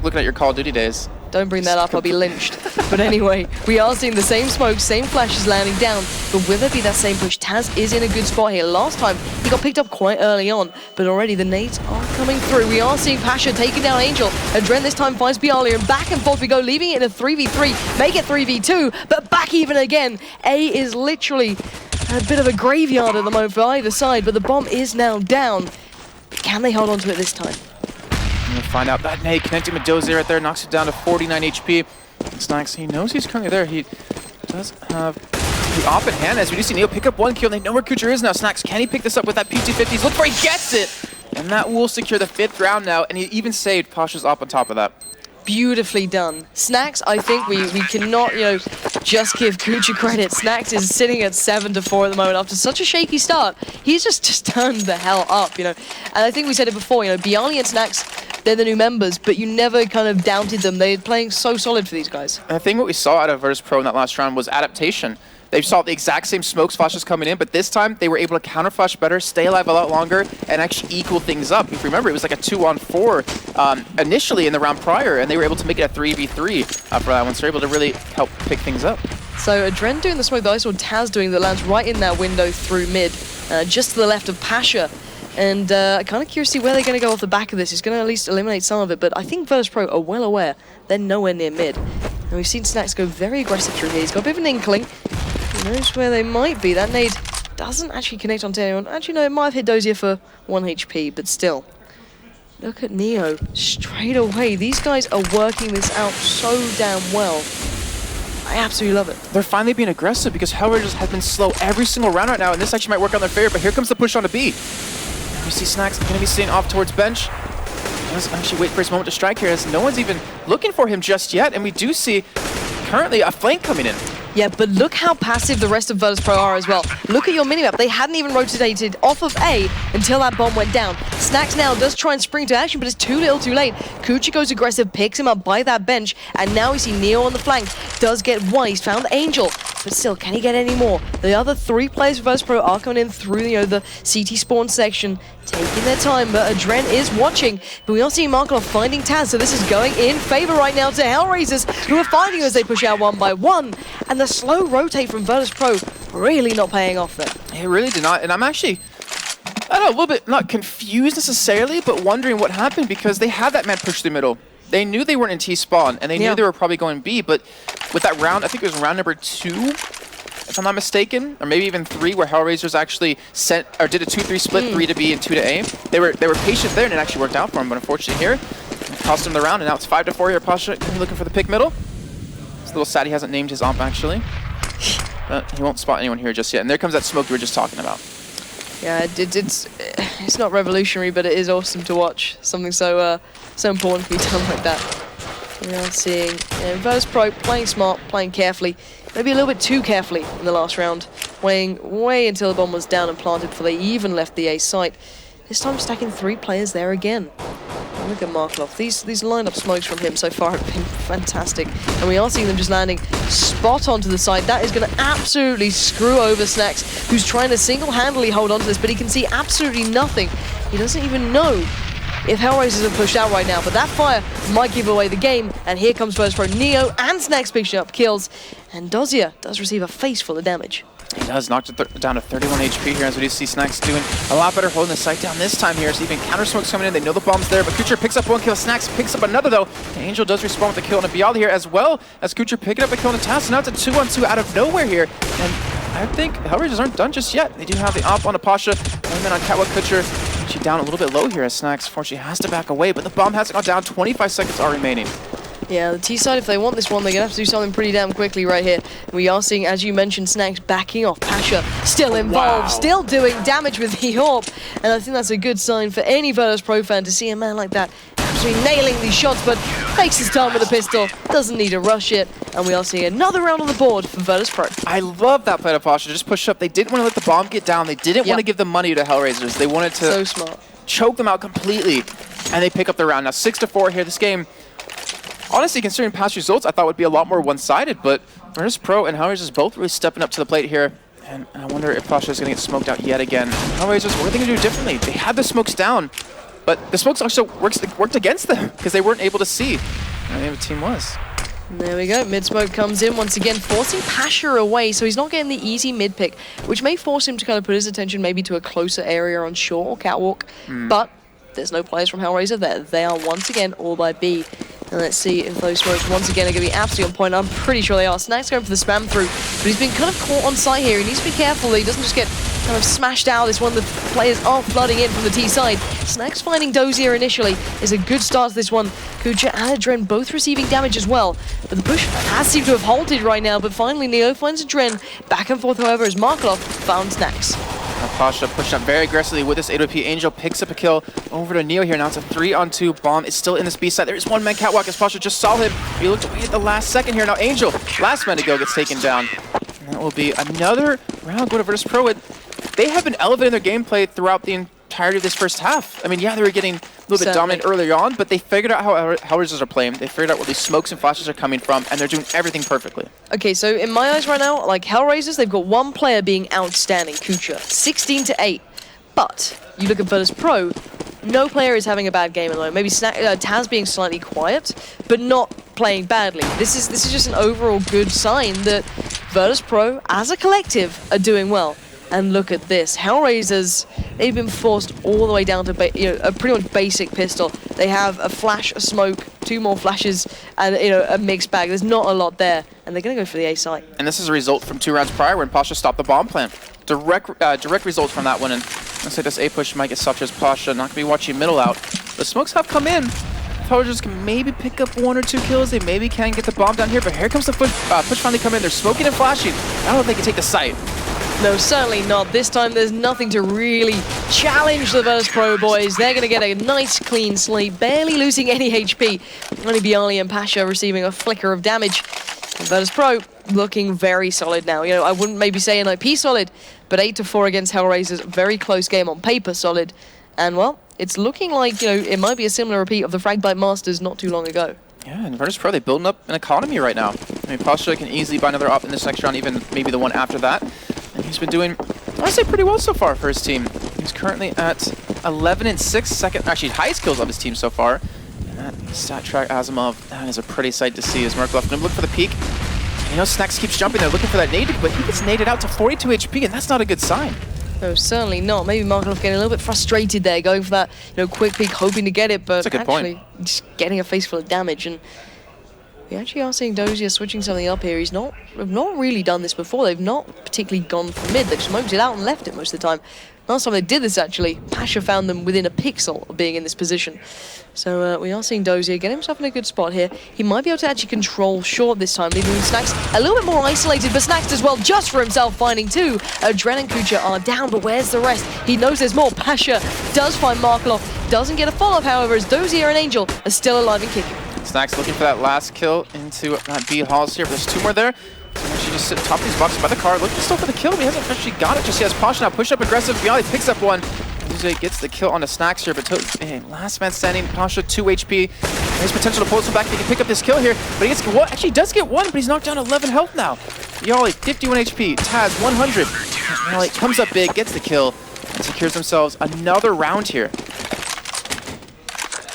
[SPEAKER 4] looking at your Call of Duty days.
[SPEAKER 3] Don't bring that up, I'll be lynched. But anyway, we are seeing the same smoke, same flashes landing down, but will there be that same push? Taz is in a good spot here. Last time, he got picked up quite early on, but already the nades are coming through. We are seeing Pasha taking down Angel. Adren this time finds Bialy, and back and forth we go, leaving it in a 3v3, make it 3v2, but back even again. A is literally a bit of a graveyard at the moment for either side, but the bomb is now down. Can they hold on to it this time?
[SPEAKER 4] We'll find out. That nade connecting with Dozier right there knocks it down to 49 HP. Snacks, he knows he's currently there. He does have the op in hand as we do see Neo pick up 1 kill. They know where Kucher is now. Snacks, can he pick this up with that P250s? Look where he gets it! And that will secure the 5th round now, and he even saved Pasha's op on top of that.
[SPEAKER 3] Beautifully done. Snacks, I think we cannot, just give Kucha credit. Snacks is sitting at 7-4 at the moment after such a shaky start. He's just turned the hell up, And I think we said it before, Bialy and Snacks, they're the new members, but you never kind of doubted them. They're playing so solid for these guys.
[SPEAKER 4] And I think what we saw out of Virtus.pro in that last round was adaptation. They saw the exact same smoke flashes coming in, but this time they were able to counter flash better, stay alive a lot longer, and actually equal things up. If you remember, it was like a 2-on-4 initially in the round prior, and they were able to make it a 3v3 for that one, so they're able to really help pick things up.
[SPEAKER 3] So Adren doing the smoke that I saw Taz doing that lands right in that window through mid, just to the left of Pasha. And kind of curious to see where they're going to go off the back of this. He's going to at least eliminate some of it, but I think Virtus.pro are well aware they're nowhere near mid. And we've seen Snacks go very aggressive through here. He's got a bit of an inkling. He knows where they might be. That nade doesn't actually connect onto anyone. Actually, no, it might have hit Dozier for 1 HP, but still. Look at Neo straight away. These guys are working this out so damn well. I absolutely love it.
[SPEAKER 4] They're finally being aggressive because HellRaisers have been slow every single round right now, and this actually might work on their favor, but here comes the push on to B. You see Snacks going to be sitting off towards bench. Let's actually wait for his moment to strike here, as no one's even looking for him just yet, and we do see currently a flank coming in.
[SPEAKER 3] Yeah, but look how passive the rest of Virtus.pro are as well. Look at your minimap. They hadn't even rotated off of A until that bomb went down. Snacks now does try and spring to action, but it's too little too late. Kucha goes aggressive, picks him up by that bench, and now we see Neo on the flank. Does get one. He's found Angel, but still, can he get any more? The other 3 players for Virtus.pro are coming in through, the CT spawn section, taking their time, but Adren is watching. But we are seeing Markov finding Taz, so this is going in favor right now to HellRaisers, who are fighting as they push out 1 by 1. And the slow rotate from Virtus.pro really not paying off there.
[SPEAKER 4] It really did not, and I'm actually, I don't know, a little bit not confused necessarily, but wondering what happened, because they had that man push through the middle. They knew they weren't in T-spawn, and they knew they were probably going B, but with that round, I think it was round number 2, if I'm not mistaken, or maybe even 3, where HellRaisers actually sent, or did a 2-3 split, 3 to B and 2 to A. They were patient there, and it actually worked out for them, but unfortunately here, it cost them the round, and now it's 5 to 4 here. Pasha looking for the pick middle. It's a little sad he hasn't named his AWP, actually. But he won't spot anyone here just yet. And there comes that smoke we were just talking about.
[SPEAKER 3] Yeah, it's not revolutionary, but it is awesome to watch. Something so important to be done like that. We are seeing Virtus.pro playing smart, playing carefully, maybe a little bit too carefully in the last round, waiting way until the bomb was down and planted before they even left the A site. This time stacking 3 players there again. Look at Markov. These lineup smokes from him so far have been fantastic. And we are seeing them just landing spot onto the side. That is going to absolutely screw over Snacks, who's trying to single-handedly hold on to this, but he can see absolutely nothing. He doesn't even know if HellRaisers have pushed out right now, but that fire might give away the game. And here comes Virtus.pro. Neo and Snacks picking up kills, and Dozier does receive a face full of damage.
[SPEAKER 4] He does, knocked it down to 31 HP here, as we do see Snacks doing a lot better holding the site down this time here. So even counter smoke's coming in, they know the bomb's there, but Kucher picks up 1 kill, Snacks picks up another though. And Angel does respond with the kill on a Bial here, as well as Kucher picking up a kill on a Taz. So now it's a 2-on-2 out of nowhere here. And I think HellRaisers aren't done just yet. They do have the AWP on a Pasha, and then on Catwalk Kucher. She down a little bit low here as Snacks, unfortunately has to back away, but the bomb hasn't gone down. 25 seconds are remaining.
[SPEAKER 3] Yeah, the T-side, if they want this one, they're going to have to do something pretty damn quickly right here. We are seeing, as you mentioned, Snacks backing off. Pasha still involved, still doing damage with the AWP. And I think that's a good sign for any Virtus.pro fan to see a man like that absolutely nailing these shots, but takes his time with a pistol, doesn't need to rush it. And we are seeing another round on the board for Virtus.pro.
[SPEAKER 4] I love that play to Pasha, just push up. They didn't want to let the bomb get down. They didn't want to give the money to HellRaisers. They wanted to
[SPEAKER 3] so smart.
[SPEAKER 4] Choke them out completely, and they pick up the round. Now 6-4 here. This game, honestly, considering past results, I thought would be a lot more one-sided, but Virtus.pro and HellRaisers both really stepping up to the plate here. And I wonder if Pasha is going to get smoked out yet again. HellRaisers, what are they going to do differently? They had the smokes down, but the smokes also worked against them because they weren't able to see where the other team was.
[SPEAKER 3] And there we go, mid-smoke comes in once again, forcing Pasha away, so he's not getting the easy mid-pick, which may force him to kind of put his attention maybe to a closer area on shore or catwalk, but there's no players from HellRaiser there. They are once again all by B. And let's see if those smokes once again are going to be absolutely on point. I'm pretty sure they are. Snacks going for the spam through, but he's been kind of caught on site here. He needs to be careful that he doesn't just get kind of smashed out as one of the players are flooding in from the T side. Snacks finding Dozier initially is a good start to this one. Kucha and Adren both receiving damage as well. But the push has seemed to have halted right now, but finally Neo finds Adren. Back and forth, however, as Markov found Snacks.
[SPEAKER 4] Pasha pushed up very aggressively with this AWP. Angel picks up a kill over to Neo here. Now it's a 3-on-2 bomb. It's still in this B side. There is one man catwalk as Pasha just saw him. He looked away at the last second here. Now Angel, last man to go, gets taken down. And that will be another round going to Virtus.pro. They have been elevating their gameplay throughout the entirety of this first half. I mean, yeah, they were getting a little bit dominant earlier on, but they figured out how HellRaisers are playing. They figured out where these smokes and flashes are coming from, and they're doing everything perfectly.
[SPEAKER 3] Okay, so in my eyes right now, like HellRaisers, they've got one player being outstanding, Kucha, 16-8. But you look at Virtus.pro, no player is having a bad game at the moment. Maybe Taz being slightly quiet, but not playing badly. This is just an overall good sign that Virtus.pro, as a collective, are doing well. And look at this, HellRaisers, they've been forced all the way down to a pretty much basic pistol. They have a flash, a smoke, 2 more flashes, and a mixed bag. There's not a lot there, and they're going to go for the A site.
[SPEAKER 4] And this is a result from 2 rounds prior when Pasha stopped the bomb plant. Direct results from that one, and looks like this A push might get sucked as Pasha not going to be watching middle out. The smokes have come in. HellRaisers can maybe pick up 1 or 2 kills. They maybe can get the bomb down here, but here comes the push finally come in. They're smoking and flashing. I don't know if they can take the site.
[SPEAKER 3] No, certainly not. This time there's nothing to really challenge the Virtus.pro boys. They're going to get a nice clean sleep, barely losing any HP. Only Bialy and Pasha receiving a flicker of damage. And Virtus.pro looking very solid now. I wouldn't maybe say NIP solid, but 8-4 against HellRaisers, very close game on paper solid. And well, it's looking like, it might be a similar repeat of the Fragbite Masters not too long ago.
[SPEAKER 4] Yeah, and Virtus.pro, they're building up an economy right now. I mean, Pasha can easily buy another up in this next round, even maybe the one after that. And he's been doing, I'd say, pretty well so far for his team. He's currently at 11-6, actually highest kills of his team so far. And that stat track Asimov, that is a pretty sight to see as Merklov going to look for the peak. And Snacks keeps jumping there, looking for that nade, but he gets naded out to 42 HP, and that's not a good sign.
[SPEAKER 3] No, certainly not. Maybe Markov getting a little bit frustrated there, going for that quick peek, hoping to get it, but actually just getting a face full of damage. And we actually are seeing Dozier switching something up here. They've not really done this before. They've not particularly gone for mid. They've smoked it out and left it most of the time. Last time they did this, actually, Pasha found them within a pixel of being in this position. So we are seeing Dozier get himself in a good spot here. He might be able to actually control short this time, leaving Snacks a little bit more isolated, but Snacks does well just for himself, finding 2. Dren and Kucha are down, but where's the rest? He knows there's more. Pasha does find Markov, doesn't get a follow-up, however, as Dozier and Angel are still alive and kicking.
[SPEAKER 4] Snacks looking for that last kill into that B halls here, but there's 2 more there. So actually just sit top of these boxes by the car, looking still for the kill, but he hasn't actually got it just yet. Pasha now push up aggressive, Bialy picks up 1. Usually gets the kill on the Snacks here, but last man standing, Pasha 2 HP. There's potential to pull this one back, he can pick up this kill here, but he gets one, actually does get 1, but he's knocked down 11 health now. Bialy 51 HP, Taz 100. Bialy comes up big, gets the kill, and secures themselves another round here.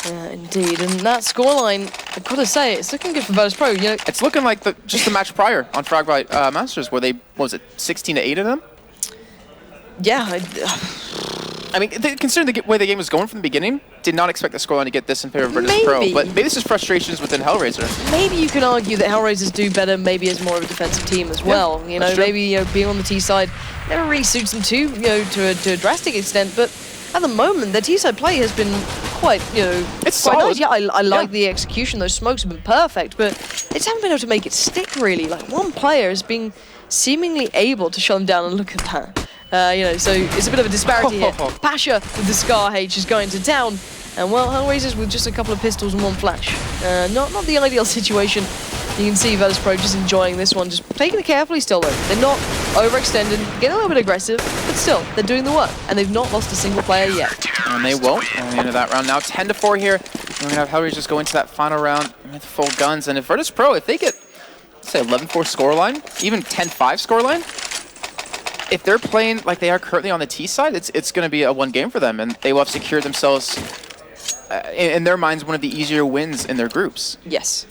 [SPEAKER 3] Yeah, indeed, and that scoreline, I've got to say, it's looking good for Virtus.pro.
[SPEAKER 4] It's looking like just the match prior on Fragbite Masters, where they, what was it, 16-8 of them?
[SPEAKER 3] Yeah.
[SPEAKER 4] I mean, considering the way the game was going from the beginning, did not expect the scoreline to get this in favor of Virtus.pro, but maybe this is frustrations within HellRaiser.
[SPEAKER 3] Maybe you can argue that HellRaisers do better maybe as more of a defensive team as well. Maybe being on the T side never really suits them too, to a drastic extent, but at the moment, their T-side play has been quite,
[SPEAKER 4] it's
[SPEAKER 3] quite
[SPEAKER 4] solid.
[SPEAKER 3] Nice. Yeah, I like the execution. Those smokes have been perfect, but they just haven't been able to make it stick, really. Like, one player has been seemingly able to shut them down, and look at that. So it's a bit of a disparity here. Pasha with the Scar H is going to town, and well, HellRaisers with just a couple of pistols and 1 flash. Not the ideal situation. You can see Virtus.pro just enjoying this one, just taking it carefully still though. They're not overextended, getting a little bit aggressive, but still, they're doing the work, and they've not lost a single player yet.
[SPEAKER 4] And they won't at the end of that round. Now 10-4 here. And we're going to have HellRaisers go into that final round with full guns. And if Virtus.pro, if they get, say, 11-4 scoreline, even 10-5 scoreline, if they're playing like they are currently on the T side, it's going to be a 1 game for them, and they will have secured themselves, in their minds, one of the easier wins in their groups.
[SPEAKER 3] Yes.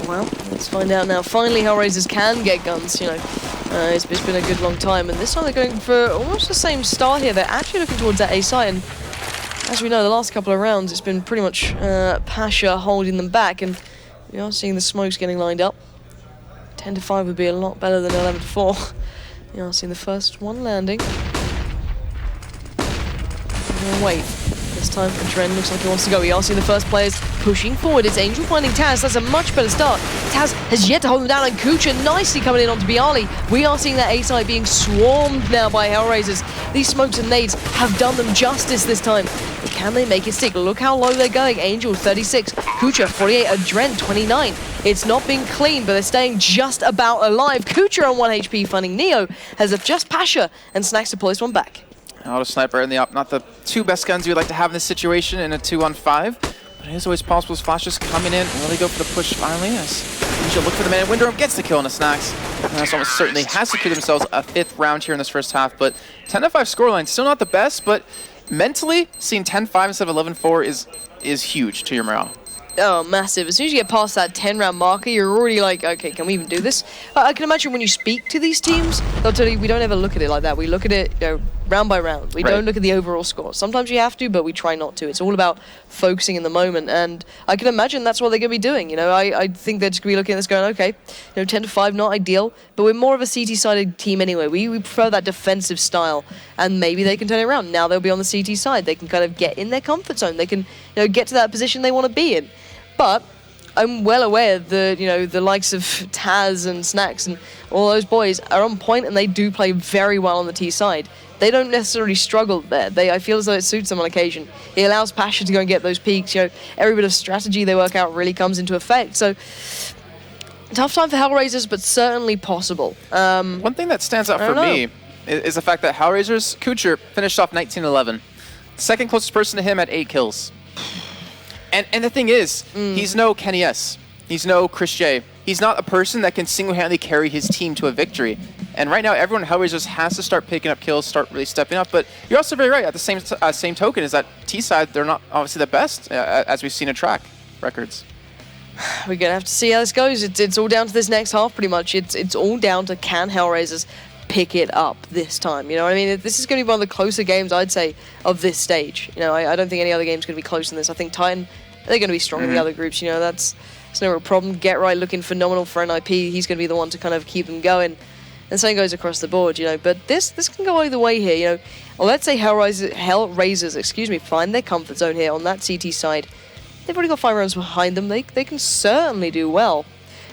[SPEAKER 3] Well, let's find out now. Finally, HellRaisers can get guns, It's been a good long time, and this time they're going for almost the same start here. They're actually looking towards that A site, and as we know, the last couple of rounds, it's been pretty much Pasha holding them back, and we are seeing the smokes getting lined up. 10-5 would be a lot better than 11-4. You are seeing the first one landing. Wait. This time, Dren looks like he wants to go. We are seeing the first players pushing forward. It's Angel finding Taz. That's a much better start. Taz has yet to hold him down, and Kucha nicely coming in onto Bialy. We are seeing that A-side being swarmed now by HellRaisers. These smokes and nades have done them justice this time. But can they make it stick? Look how low they're going. Angel, 36. Kucha, 48. Dren, 29. It's not been clean, but they're staying just about alive. Kucha on 1 HP, finding Neo, has just Pasha, and Snacks to pull this one back.
[SPEAKER 4] Auto sniper in the op, not the two best guns you would like to have in this situation in a 2-on-5. But it is always possible. Flash just coming in and really go for the push finally. As Ninja look for the man in window, gets the kill on the Snacks. And almost certainly has secured themselves a 5th round here in this first half. But 10-5 scoreline, still not the best, but mentally, seeing 10-5 instead of 11-4 is huge to your morale.
[SPEAKER 3] Oh, massive. As soon as you get past that 10-round marker, you're already like, okay, can we even do this? I can imagine when you speak to these teams, they'll tell you, we don't ever look at it like that. We look at it, round by round. We don't look at the overall score. Sometimes you have to, but we try not to. It's all about focusing in the moment, and I can imagine that's what they're going to be doing. I think they're just going to be looking at this going, okay, 10-5, not ideal, but we're more of a CT-sided team anyway. We prefer that defensive style, and maybe they can turn it around. Now they'll be on the CT side. They can kind of get in their comfort zone. They can get to that position they want to be in. But I'm well aware that, the likes of Taz and Snacks and all those boys are on point, and they do play very well on the T side. They don't necessarily struggle there. I feel as though it suits them on occasion. It allows Pasha to go and get those peaks. Every bit of strategy they work out really comes into effect. So, tough time for HellRaisers, but certainly possible.
[SPEAKER 4] One thing that stands out for me is the fact that HellRaisers, Kucher, finished off 19-11. Second closest person to him at 8 kills. And the thing is, he's no Kenny S. He's no Chris J. He's not a person that can single-handedly carry his team to a victory. And right now, everyone in HellRaisers has to start picking up kills, start really stepping up. But you're also very right. At the same token, is that T-side, they're not obviously the best, as we've seen in track records.
[SPEAKER 3] We're going to have to see how this goes. It's all down to this next half, pretty much. It's all down to can HellRaisers pick it up this time. You know what I mean? This is going to be one of the closer games, I'd say, of this stage. I don't think any other game's going to be close in this. I think Titan, they're going to be strong in the other groups. That's no real problem. Get Right looking phenomenal for NIP. He's going to be the one to kind of keep them going. And same goes across the board, But this can go either way here, Well, let's say HellRaisers, find their comfort zone here on that CT side. They've already got 5 rounds behind them. They can certainly do well.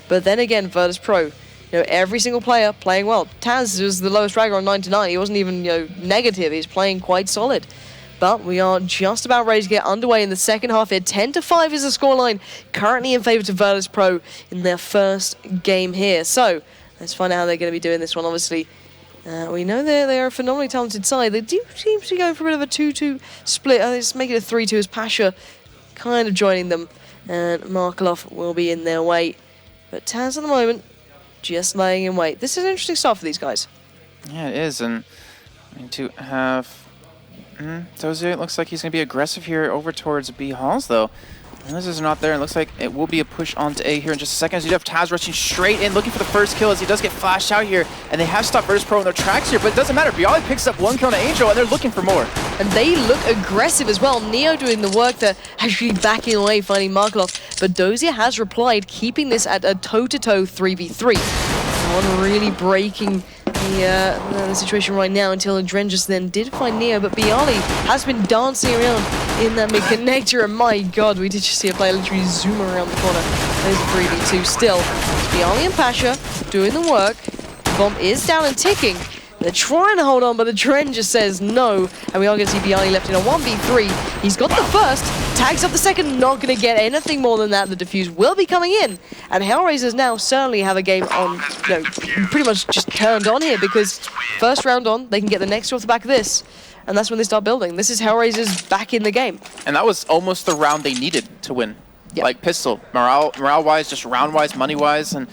[SPEAKER 3] But then again, Virtus.pro, every single player playing well. Taz was the lowest ragger on 9-9. He wasn't even, negative. He's playing quite solid. But we are just about ready to get underway in the second half here. 10-5 is the scoreline, currently in favor to Virtus.pro in their first game here. So, let's find out how they're going to be doing this one. Obviously, we know they are a phenomenally talented side. They do seem to be going for a bit of a 2-2 split. Let's make it a 3-2 as Pasha kind of joining them. And Markelov will be in their way. But Taz at the moment, just laying in wait. This is an interesting start for these guys.
[SPEAKER 4] Yeah, it is. And we need to have Dozier. It looks like he's going to be aggressive here over towards B halls, though. This is not there. It looks like it will be a push onto A here in just a second. As you have Taz rushing straight in, looking for the first kill as he does get flashed out here. And they have stopped Virtus.pro in their tracks here, but it doesn't matter. Bialy picks up 1 kill on Angel, and they're looking for more.
[SPEAKER 3] And they look aggressive as well. Neo doing the work there, actually backing away, finding Markelov. But Dozier has replied, keeping this at a toe-to-toe 3v3. One really breaking the situation right now until Adren just then did find Neo, but Bialy has been dancing around in that mid-connector, and my god, we did just see a player literally zoom around the corner. There's a 3v2 still. Bialy and Pasha doing the work. The bomb is down and ticking. They're trying to hold on, but the Adren just says no, and we are going to see Bialy left in a 1v3. He's got the first, tags up the second, not going to get anything more than that. The defuse will be coming in, and HellRaisers now certainly have a game on, pretty much just turned on here, because first round on, they can get the next off the back of this, and that's when they start building. This is HellRaisers back in the game.
[SPEAKER 4] And that was almost the round they needed to win. Yep. Like Pistol, morale-wise, just round-wise, money-wise, and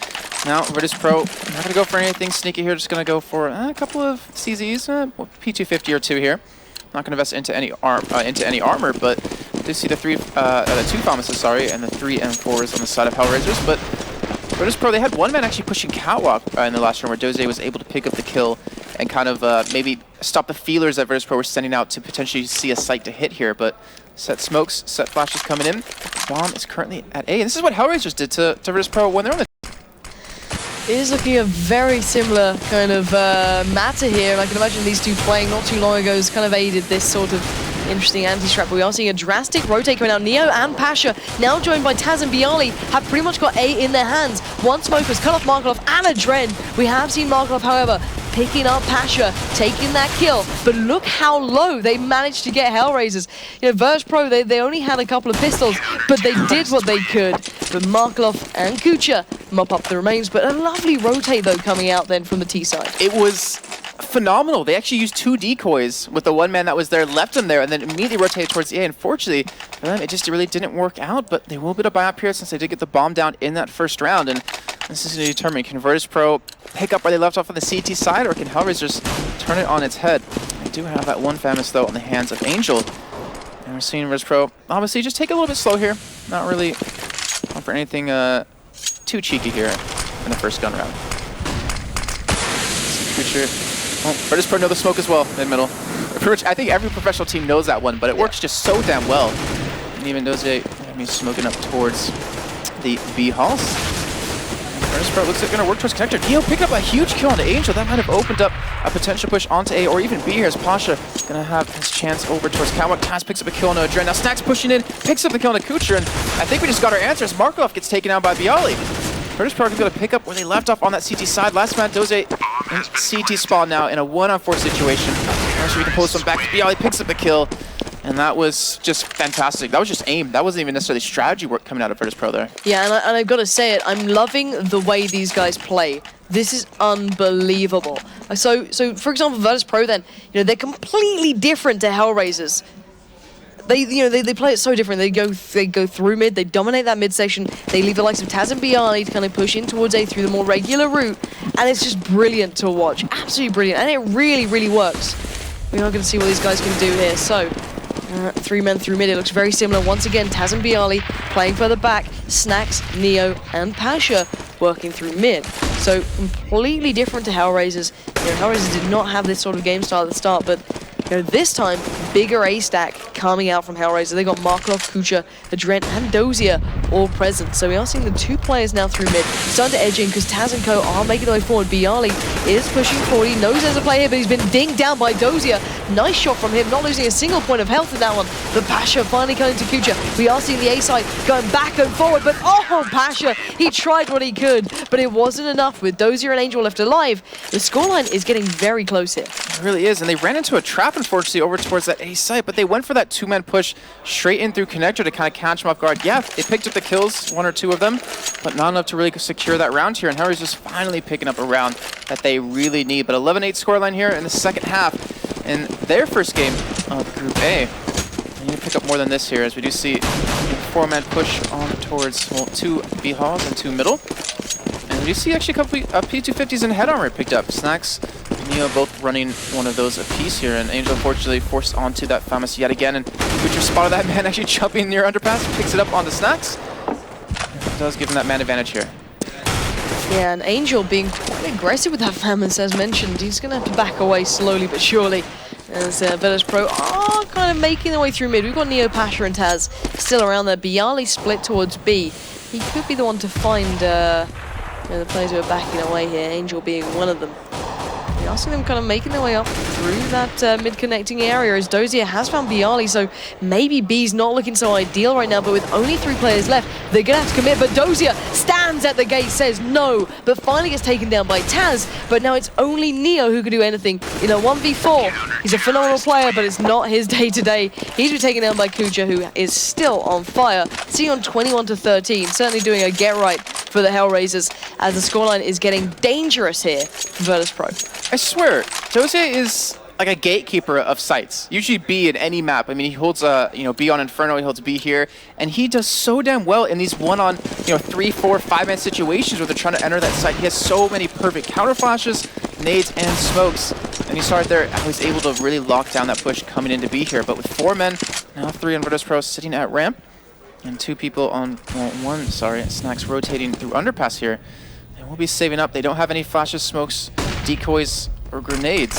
[SPEAKER 4] now Virtus.pro, not going to go for anything sneaky here, just going to go for a couple of CZs, P250 or 2 here. Not going to invest into any armor, but do see the 2 Thomases, sorry, and the 3 M4s on the side of HellRaisers. But Virtus.pro, they had one man actually pushing Catwalk in the last round, where Dozier was able to pick up the kill and kind of maybe stop the feelers that Virtus.pro were sending out to potentially see a site to hit here. But set smokes, set flashes coming in. Bomb is currently at A, and this is what HellRaisers did to Virtus.pro when they're on the.
[SPEAKER 3] It is looking a very similar kind of matter here, and I can imagine these two playing not too long ago has kind of aided this sort of interesting anti-strap. But we are seeing a drastic rotate coming out. Neo and Pasha, now joined by Taz and Bialy, have pretty much got A in their hands. One smoke has cut off Markelov and Adren. We have seen Markelov, however, picking up Pasha, taking that kill. But look how low they managed to get HellRaisers. Virtus.pro, they only had a couple of pistols, but they did what they could. But Markelov and Kucher mop up the remains, but a lovely rotate, though, coming out then from the T side.
[SPEAKER 4] It was phenomenal. They actually used 2 decoys with the 1 man that was there, left him there, and then immediately rotated towards the A. Unfortunately for them, it just really didn't work out, but they will be able to buy up here since they did get the bomb down in that first round. And this is going to determine, can Virtus.pro pick up where they left off on the CT side, or can HellRaisers turn it on its head? They do have that 1 Famous, though, in the hands of Angel. And we're seeing Virtus.pro obviously just take it a little bit slow here. Not really offer anything too cheeky here in the first gun round. Creature. Oh, Virtus.pro know the smoke as well, mid-middle. Pretty much, I think every professional team knows that one, but it works just so damn well. And even Dozier, smoking up towards the B halls. Virtus.pro looks like going to work towards connector. Neo picked up a huge kill onto Angel. That might have opened up a potential push onto A or even B here as Pasha going to have his chance over towards Catwalk. Taz picks up a kill on Adren. Now Snacks pushing in, picks up the kill on Kucher, and I think we just got our answer as Markov gets taken down by Bialy. Virtus.pro can go to pick up where they left off on that CT side. Last man, Dozier in CT spawn now in a 1-on-4 situation. So we can pull some back. Bialy picks up the kill. And that was just fantastic. That was just aim. That wasn't even necessarily strategy work coming out of Virtus.pro there.
[SPEAKER 3] Yeah, and I've got to say it, I'm loving the way these guys play. This is unbelievable. So for example, Virtus.pro then, they're completely different to HellRaisers. They play it so different. They go through mid, they dominate that mid section, they leave the likes of Taz and Bialy to kind of push in towards A through the more regular route, and it's just brilliant to watch. Absolutely brilliant, and it really, really works. We are going to see what these guys can do here. So 3 men through mid. It looks very similar. Once again, Taz and Bialy playing further back. Snacks, Neo, and Pasha working through mid. So completely different to HellRaisers. HellRaisers did not have this sort of game style at the start, but this time, bigger A stack coming out from HellRaiser. They got Markov, Kucher, Adrent, and Dozier all present. So we are seeing the 2 players now through mid. Starting to edge in because Taz and Co are making their way forward. Bialy is pushing forward. He knows there's a player here, but he's been dinged down by Dozier. Nice shot from him, not losing a single point of health in that one. The Pasha finally coming to Kucher. We are seeing the A side going back and forward, but oh, Pasha, he tried what he could, but it wasn't enough with Dozier and Angel left alive. The scoreline is getting very close here.
[SPEAKER 4] It really is, and they ran into a trap, unfortunately, over towards that A site, but they went for that 2-man push straight in through connector to kind of catch him off guard. Yeah, they picked up the kills, 1 or 2 of them, but not enough to really secure that round here, and HellRaisers just finally picking up a round that they really need. But 11-8 scoreline here in the second half in their first game of Group A. They need to pick up more than this here, as we do see a 4-man push on towards 2 B halls and 2 middle. And we do see actually a couple P250s and head armor picked up. Snacks and Neo both running one of those apiece here, and Angel unfortunately forced onto that Famous yet again, and Kucher spotted that man actually jumping near underpass, picks it up on the Snacks. It does give him that man advantage here.
[SPEAKER 3] Yeah, and Angel being quite aggressive with that Famous, as mentioned. He's going to have to back away slowly but surely, as Virtus.pro are kind of making their way through mid. We've got Neo, Pasha, and Taz still around there. Bialy split towards B. He could be the one to find the players who are backing away here, Angel being one of them. We are seeing them kind of making their way up through that mid-connecting area as Dozier has found Bialy, so maybe B's not looking so ideal right now, but with only 3 players left, they're going to have to commit, but Dozier stands at the gate, says no, but finally gets taken down by Taz, but now it's only Neo who can do anything in a 1v4. He's a phenomenal player, but it's not his day today. He's been taken down by Kucher, who is still on fire, sitting on 21-13, certainly doing a get-right for the HellRaisers, as the scoreline is getting dangerous here for Virtus.pro.
[SPEAKER 4] I swear, Dozier is like a gatekeeper of sites. Usually B in any map. I mean, he holds B on Inferno, he holds B here, and he does so damn well in these 1-on 3, 4, 5-man situations where they're trying to enter that site. He has so many perfect counter flashes, nades, and smokes. And you saw it there, how he's able to really lock down that push coming into B here. But with 4 men, now 3 on Virtus.pro sitting at ramp, and 2 people on, Snacks rotating through underpass here. And we'll be saving up. They don't have any flashes, smokes, decoys, or grenades.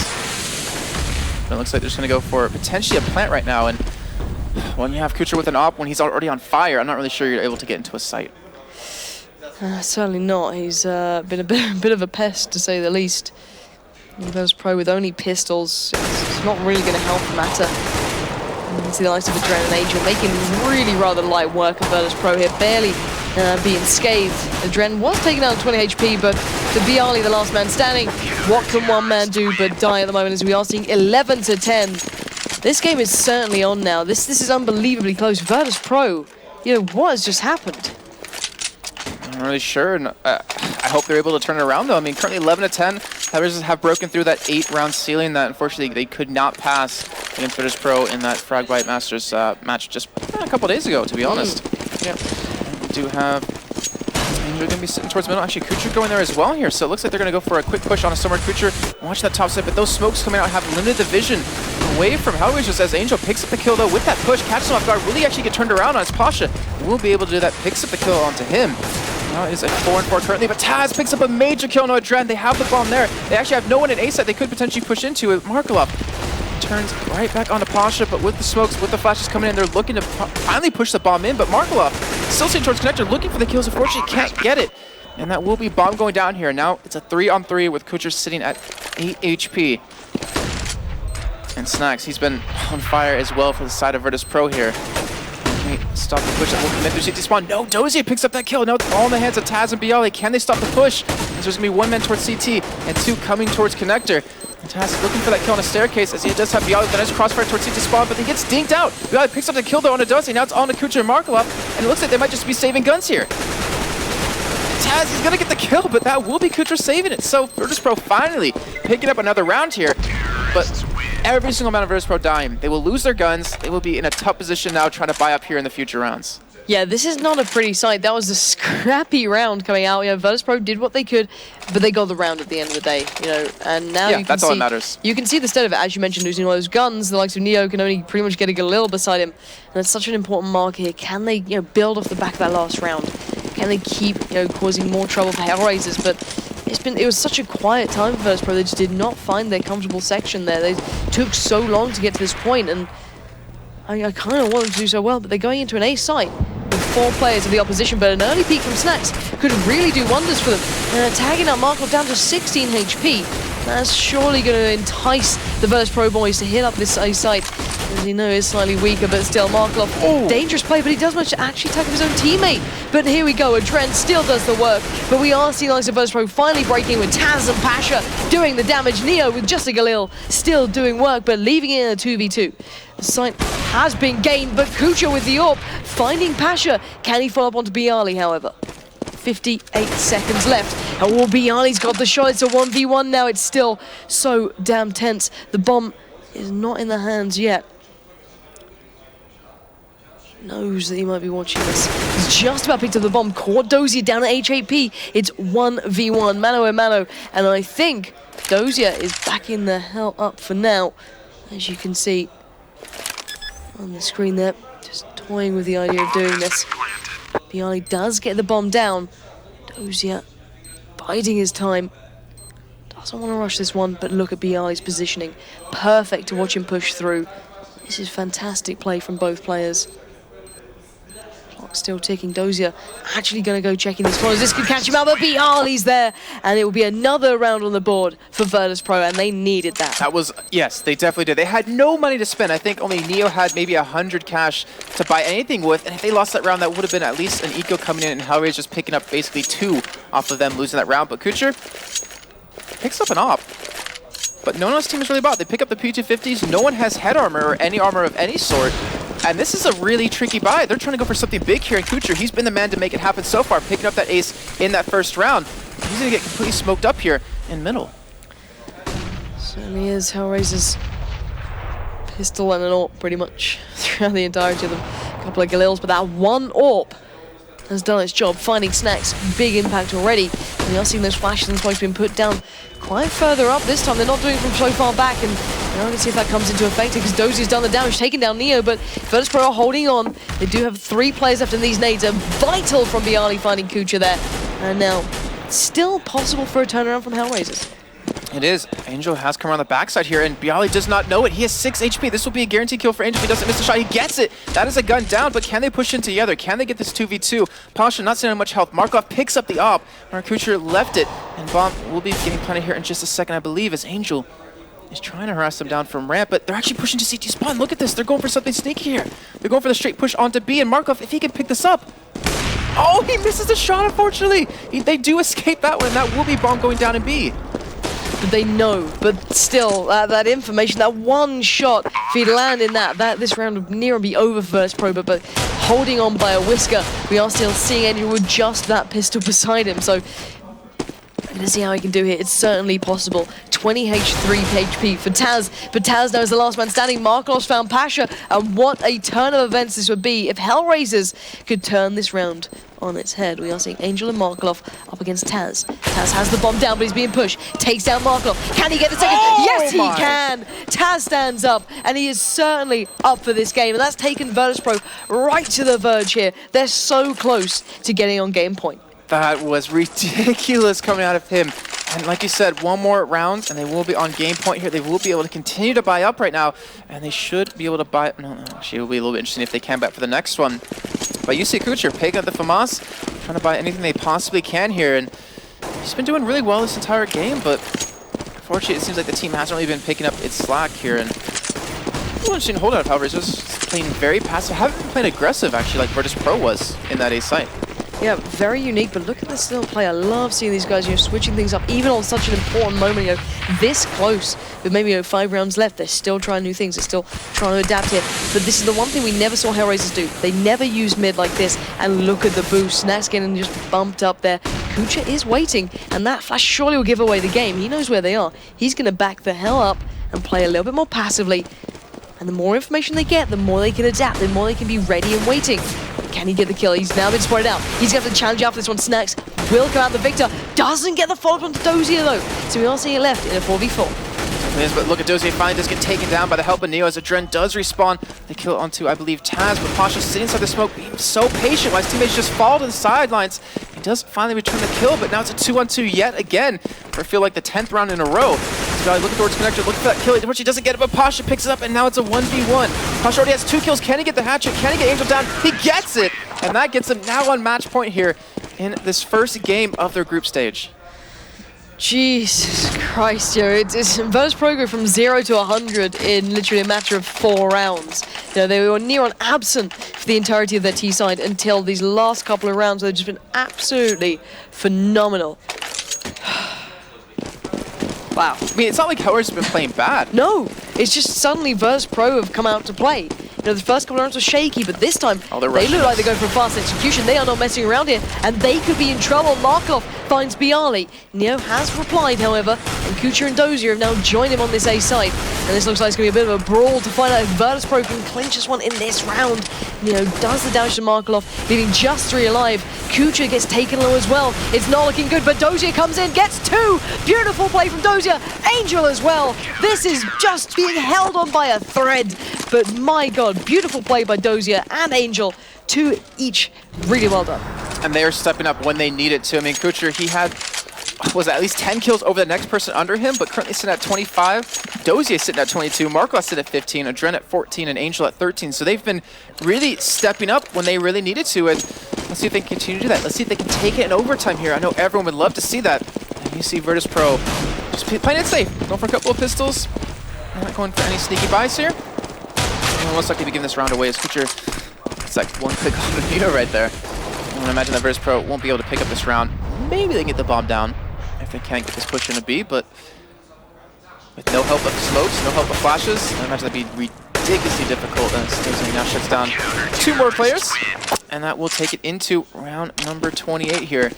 [SPEAKER 4] But it looks like they're just going to go for potentially a plant right now. And when you have Kucher with an op, when he's already on fire, I'm not really sure you're able to get into a site.
[SPEAKER 3] Certainly not. He's been a bit of a pest, to say the least. Virtus.pro with only pistols, it's not really going to help the matter. You can see the likes of Adren and Angel making really rather light work of Virtus.pro here, barely being scathed. Adren was taken down to 20 HP, but the Bialy, the last man standing, what can one man do but die at the moment, as we are seeing 11-10. This game is certainly on now. This is unbelievably close. Virtus.pro, what has just happened?
[SPEAKER 4] I'm not really sure, and I hope they're able to turn it around, though. I mean, currently 11-10. HellRaisers have broken through that 8-round ceiling that unfortunately they could not pass against Virtus.pro in that Frag Bite Masters match just a couple days ago, to be honest. Yeah. And we do have Angel going to be sitting towards the middle. Actually, Kucher going there as well here, so it looks like they're going to go for a quick push on a Summer Kucher. Watch that top side, but those smokes coming out have limited the vision away from HellRaisers as Angel picks up the kill, though, with that push. Catches him off guard, really actually get turned around on his Pasha. Will be able to do that, picks up the kill onto him. Now it's a 4-4 currently, but Taz picks up a major kill on Adren. They have the bomb there. They actually have no one in A side they could potentially push into it. Markelov turns right back onto Pasha, but with the smokes, with the flashes coming in, they're looking to finally push the bomb in, but Markelov still sitting towards connector, looking for the kills. Unfortunately, can't get it. And that will be bomb going down here. Now it's a 3-on-3 with Kucher sitting at 8 HP. And Snacks, he's been on fire as well for the side of Virtus.pro here. Stop the push that will come in through CT spawn. No, Dozier picks up that kill. Now it's all in the hands of Taz and Bialy. Can they stop the push? As there's going to be 1 man towards CT and 2 coming towards connector. And Taz is looking for that kill on a staircase as he does have Bialy with a nice crossfire towards CT spawn, but he gets dinked out. Bialy picks up the kill though on a Dozier. Now it's on to Kucher and Markelov, and it looks like they might just be saving guns here. Taz, he's going to get the kill, but that will be Kucher saving it. So Virtus.pro finally picking up another round here. But every single amount of Virtus.pro dying, they will lose their guns. They will be in a tough position now trying to buy up here in the future rounds.
[SPEAKER 3] Yeah, this is not a pretty sight. That was a scrappy round coming out. Yeah, Virtus.pro did what they could, but they got the round at the end of the day, you know. And now you can
[SPEAKER 4] that's
[SPEAKER 3] see,
[SPEAKER 4] all that matters.
[SPEAKER 3] You can see the state of it, as you mentioned, losing all those guns. The likes of Neo can only pretty much get a Galil beside him, and it's such an important mark here. Can they, build off the back of that last round? Can they keep, causing more trouble for HellRaisers? But it was such a quiet time for Virtus.pro. They just did not find their comfortable section there. They took so long to get to this point, and I kind of want them to do so well, but they're going into an A site with 4 players of the opposition, but an early peek from Snacks could really do wonders for them. Tagging out Markov down to 16 HP. That's surely going to entice the Virtus.pro boys to hit up this A site. As you know, is slightly weaker, but still Markelov, dangerous play, but he does manage to actually tackle his own teammate. But here we go, Adren still does the work, but we are seeing likes of Virtus.pro finally breaking with Taz and Pasha doing the damage. Neo with just a Galil still doing work, but leaving it in a 2v2. The site has been gained, but Kucher with the AWP, finding Pasha. Can he follow up onto Bialy, however? 58 seconds left. And Bialy's got the shot. It's a 1v1 now. It's still so damn tense. The bomb is not in the hands yet. Knows that he might be watching this. He's just about picked up the bomb. Caught Dozier down at HAP. It's 1v1, mano a mano. And I think Dozier is backing the hell up for now. As you can see on the screen there, just toying with the idea of doing this. Bialy does get the bomb down. Dozier biding his time. Doesn't want to rush this one, but look at Bialy's positioning. Perfect to watch him push through. This is fantastic play from both players. Clock still ticking. Dozier actually going to go checking these corners. This could catch him out, but Bialy's there. And it will be another round on the board for Virtus.pro, and they needed that.
[SPEAKER 4] That was, yes, they definitely did. They had no money to spend. I think only Neo had maybe 100 cash to buy anything with, and if they lost that round, that would have been at least an eco coming in, and HellRaisers just picking up basically 2 off of them losing that round. But Kucher picks up an op. But no one on his team is really bought. They pick up the P250s. No one has head armor or any armor of any sort. And this is a really tricky buy. They're trying to go for something big here. And Kucher, he's been the man to make it happen so far, picking up that ace in that first round. He's going to get completely smoked up here in middle.
[SPEAKER 3] Certainly is. HellRaisers pistol and an AWP pretty much throughout the entirety of them. A couple of Galils, but that one AWP has done its job. Finding Snacks, big impact already. We are seeing those flashes and spikes being put down quite further up this time. They're not doing it from so far back, and now let's see if that comes into effect because Dozier's done the damage, taking down Neo, but Virtus.pro are holding on. They do have 3 players left, and these nades are vital from Bialy finding Kucher there. And now, still possible for a turnaround from HellRaisers.
[SPEAKER 4] It is. Angel has come around the backside here, and Bialy does not know it. He has 6 HP. This will be a guaranteed kill for Angel. If he doesn't miss the shot, he gets it. That is a gun down, but can they push in together? Can they get this 2v2? Pasha not seeing much health. Markov picks up the op. Kucher left it, and Bomb will be getting planted here in just a second, I believe, as Angel is trying to harass them down from ramp, but they're actually pushing to CT spawn. Look at this. They're going for something sneaky here. They're going for the straight push onto B, and Markov, if he can pick this up. Oh, he misses the shot, unfortunately. They do escape that one, and that will be Bomb going down in B.
[SPEAKER 3] But they know, but still, that information, that one shot, if he'd land in that, this round would near be over for Virtus.pro, but holding on by a whisker, we are still seeing Angel with just that pistol beside him. So Let's see how he can do here. It's certainly possible. 20 H3 HP for Taz, but Taz now is the last man standing. Markov's found Pasha, and what a turn of events this would be if HellRaisers could turn this round on its head. We are seeing Angel and Markov up against Taz. Taz has the bomb down, but he's being pushed. Takes down Markov. Can he get the second?
[SPEAKER 4] Oh,
[SPEAKER 3] yes, he can! Taz stands up, and he is certainly up for this game, and that's taken Virtus.pro right to the verge here. They're so close to getting on game point.
[SPEAKER 4] That was ridiculous coming out of him. And like you said, one more round, and they will be on game point here. They will be able to continue to buy up right now, and they should be able to buy... No, actually, it will be a little bit interesting if they can back for the next one. But you see Kucher picking up the FAMAS, trying to buy anything they possibly can here, and he's been doing really well this entire game, but unfortunately, it seems like the team hasn't really been picking up its slack here, and a little interesting holdout of HellRaisers, playing very passive, haven't been playing aggressive, actually, like Virtus.pro was in that A site.
[SPEAKER 3] Yeah, very unique, but look at this little play. I love seeing these guys, switching things up, even on such an important moment, this close, with maybe 5 rounds left. They're still trying new things. They're still trying to adapt here. But this is the one thing we never saw HellRaisers do. They never use mid like this, and look at the boost. Snacks getting just bumped up there. Kucher is waiting, and that flash surely will give away the game. He knows where they are. He's going to back the hell up and play a little bit more passively. And the more information they get, the more they can adapt, the more they can be ready and waiting. Can he get the kill? He's now been spotted out. He's going to have to challenge out for this one. Snacks will come out the victor. Doesn't get the follow-up onto Dozier, though. So we are seeing it left in a 4v4.
[SPEAKER 4] But look at Dozier finally does get taken down by the help of Neo as Adren does respawn. They kill onto, I believe, Taz, but Pasha sitting inside the smoke, being so patient while his teammates just fall to the sidelines. He does finally return the kill, but now it's a 2-on-2 yet again for I feel like the 10th round in a row. So looking towards connector, looking for that kill. He doesn't get it, but Pasha picks it up, and now it's a 1v1. Pasha already has 2 kills. Can he get the hat-trick? Can he get Angel down? He gets it, and that gets him now on match point here in this first game of their group stage.
[SPEAKER 3] Jesus Christ, it's Virtus.pro go from 0 to 100 in literally a matter of 4 rounds. They were near on absent for the entirety of their T side until these last couple of rounds. They've just been absolutely phenomenal. Wow.
[SPEAKER 4] I mean, it's not like HellRaisers have been playing bad.
[SPEAKER 3] No, it's just suddenly Virtus.pro have come out to play. The first couple of rounds were shaky, but this time they look like they're going for a fast execution. They are not messing around here, and they could be in trouble. Markov finds Bialy. Neo has replied, however, and Kucher and Dozier have now joined him on this A site. And this looks like it's going to be a bit of a brawl to find out if Virtus.pro can clinch this one in this round. Neo does the damage to Markov, leaving just 3 alive. Kucher gets taken low as well. It's not looking good, but Dozier comes in, gets 2. Beautiful play from Dozier. Angel as well. This is just being held on by a thread. But my God, beautiful play by Dozier and Angel. 2 each. Really well done.
[SPEAKER 4] And they are stepping up when they need it to. I mean, Kucher, he had, was at least 10 kills over the next person under him, but currently sitting at 25. Dozier sitting at 22. Markov sitting at 15. Adren at 14 and Angel at 13. So they've been really stepping up when they really needed to. And let's see if they can continue to do that. Let's see if they can take it in overtime here. I know everyone would love to see that. And you see Virtus.pro just playing it safe. Going for a couple of pistols. Not going for any sneaky buys here. And most likely to be giving this round away as Kucher. It's like one click on the Neo right there. I would imagine that Virtus.pro won't be able to pick up this round. Maybe they can get the bomb down if they can't get this push in a B, but with no help of smokes, no help of flashes, I imagine that'd be ridiculously difficult as Dozier now shuts down 2 more players, and that will take it into round number 28 here.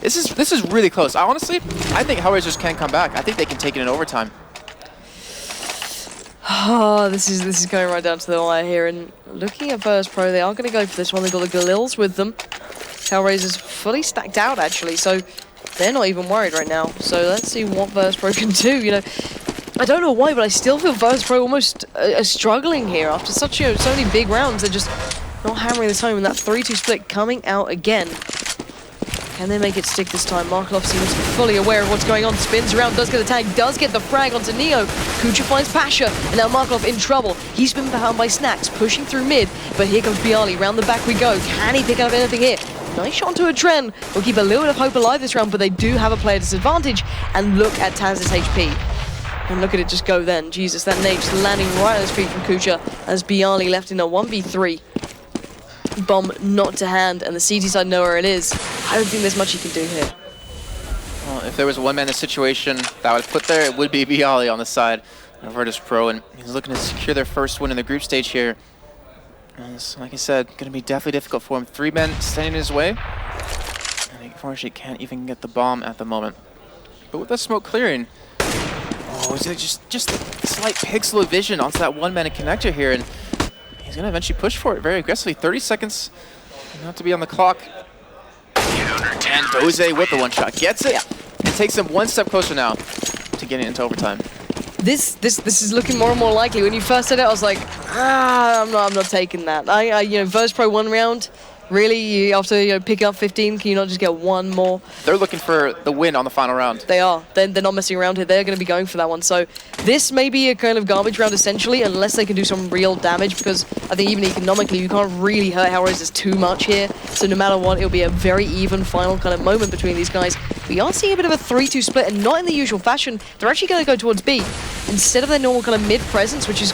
[SPEAKER 4] This is really close. Honestly, I think HellRaisers can come back. I think they can take it in overtime.
[SPEAKER 3] Oh, this is going right down to the wire here. And looking at Virtus.pro, they are going to go for this one. They've got the Galils with them. HellRaisers fully stacked out, actually, so they're not even worried right now. So let's see what Virtus.pro can do. I don't know why, but I still feel Virtus.pro almost struggling here after such so many big rounds. They're just not hammering this home, and that 3-2 split coming out again. Can they make it stick this time? Markov seems fully aware of what's going on. Spins around, does get the tag, does get the frag onto Neo. Kucher finds Pasha, and now Markov in trouble. He's been found by Snacks, pushing through mid, but here comes Bialy. Round the back we go. Can he pick up anything here? Nice shot onto a Adren. We'll keep a little bit of hope alive this round, but they do have a player disadvantage. And look at Taz's HP. And look at it just go then. Jesus, that nade just landing right on his feet from Kucher as Bialy left in a 1v3. Bomb not to hand, and the CT side know where it is. I don't think there's much he can do here.
[SPEAKER 4] Well, if there was one man in the situation that was put there, it would be Bialy on the side of Virtus.pro, and he's looking to secure their first win in the group stage here. And so, like I said, going to be definitely difficult for him. 3 men standing in his way, and he unfortunately can't even get the bomb at the moment. but with that smoke clearing, oh, he's gonna just a slight pixel of vision onto that one-man connector here, and he's gonna eventually push for it very aggressively. 30 seconds, not to be on the clock. And Doze with the one-shot gets it, and takes him one step closer now to getting into overtime.
[SPEAKER 3] This is looking more and more likely. When you first said it, I was like, I'm not taking that. Virtus.pro 1 round. Really, after picking up 15, can you not just get one more?
[SPEAKER 4] They're looking for the win on the final round.
[SPEAKER 3] They are. They're not messing around here. They're going to be going for that one. So this may be a kind of garbage round, essentially, unless they can do some real damage, because I think even economically, you can't really hurt HellRaisers too much here. So no matter what, it'll be a very even final kind of moment between these guys. We are seeing a bit of a 3-2 split, and not in the usual fashion. They're actually going to go towards B, instead of their normal kind of mid-presence, which is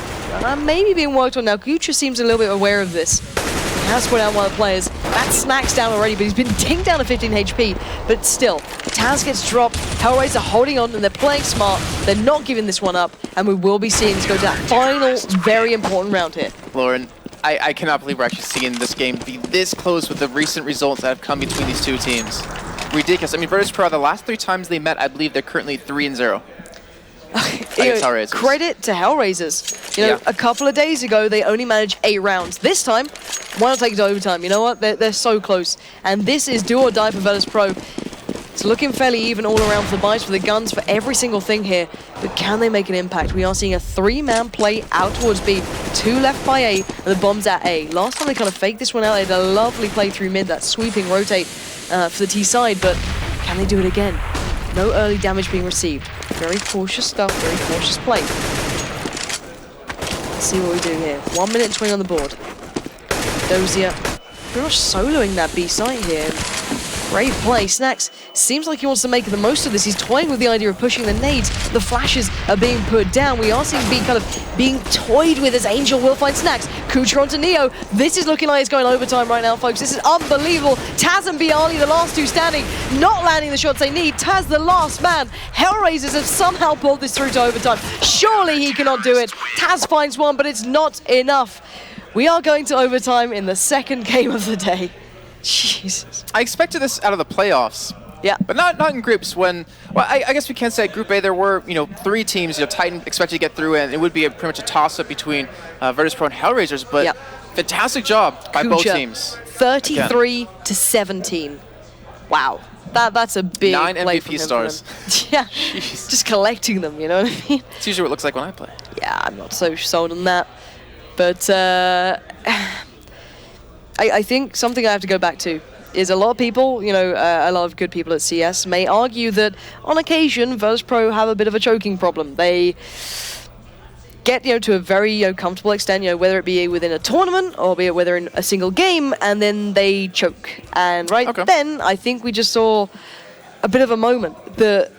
[SPEAKER 3] maybe being worked on now. Gucci seems a little bit aware of this. He has put out one of the players. That Snack's down already, but he's been dinged down to 15 HP. But still, Taz gets dropped. HellRaisers are holding on, and they're playing smart. They're not giving this one up, and we will be seeing this go to that final, very important round here.
[SPEAKER 4] Lauren, I cannot believe we're actually seeing this game be this close with the recent results that have come between these two teams. Ridiculous. I mean, Virtus.pro, the last 3 times they met, I believe they're currently 3-0.
[SPEAKER 3] Credit to HellRaisers. A couple of days ago, they only managed 8 rounds. This time, why not take it to overtime? You know what? They're so close. And this is do or die for Virtus.pro. It's looking fairly even all around for the buys, for the guns, for every single thing here. But can they make an impact? We are seeing a 3-man play out towards B. 2 left by A, and the bomb's at A. Last time they kind of faked this one out. They had a lovely play through mid, that sweeping rotate for the T side. But can they do it again? No early damage being received. Very cautious stuff, very cautious play. Let's see what we do here. 1 minute and 20 on the board. Dozier pretty much soloing that B site here. Great play. Snacks seems like he wants to make the most of this. He's toying with the idea of pushing the nades. The flashes are being put down. We are seeing B kind of being toyed with as Angel will find Snacks. Kucha onto Neo. This is looking like it's going overtime right now, folks. This is unbelievable. Taz and Bialy, the last two standing, not landing the shots they need. Taz, the last man. HellRaisers have somehow pulled this through to overtime. Surely he cannot do it. Taz finds one, but it's not enough. We are going to overtime in the second game of the day. Jesus.
[SPEAKER 4] I expected this out of the playoffs.
[SPEAKER 3] Yeah.
[SPEAKER 4] But not in groups when, well, I guess we can say at Group A there were, 3 teams, Titan expected to get through, and it would be pretty much a toss-up between Virtus.pro and HellRaisers, but fantastic job by both teams.
[SPEAKER 3] 33 to 17. Wow. That's a big
[SPEAKER 4] 9
[SPEAKER 3] play
[SPEAKER 4] MVP stars.
[SPEAKER 3] Yeah.
[SPEAKER 4] Jeez.
[SPEAKER 3] Just collecting them, you know what I mean?
[SPEAKER 4] It's usually what it looks like when I play.
[SPEAKER 3] Yeah, I'm not so sold on that. But I think something I have to go back to is a lot of people, a lot of good people at CS may argue that on occasion Virtus.pro have a bit of a choking problem. They get to a very comfortable extent, whether it be within a tournament or be it whether in a single game, and then they choke. And then I think we just saw a bit of a moment.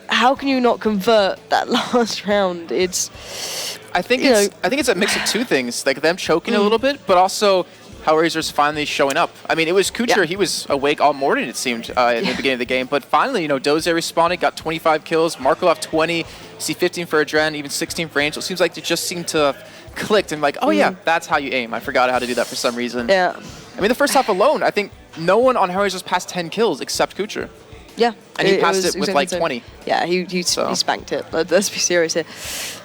[SPEAKER 3] How can you not convert that last round?
[SPEAKER 4] I think it's a mix of 2 things, like them choking a little bit, but also HellRaisers finally showing up. I mean, it was Kucher, he was awake all morning, it seemed, in the beginning of the game. But finally, Doze responded, got 25 kills, Markolov 20, see 15 for Adren, even 16 for Angel. It seems like it just seemed to have clicked and like, oh yeah, that's how you aim. I forgot how to do that for some reason.
[SPEAKER 3] Yeah.
[SPEAKER 4] I mean, the first half alone, I think no one on HellRaisers passed 10 kills except Kucher.
[SPEAKER 3] Yeah.
[SPEAKER 4] And he passed it with like 20.
[SPEAKER 3] Yeah, he spanked it. Let's be serious here.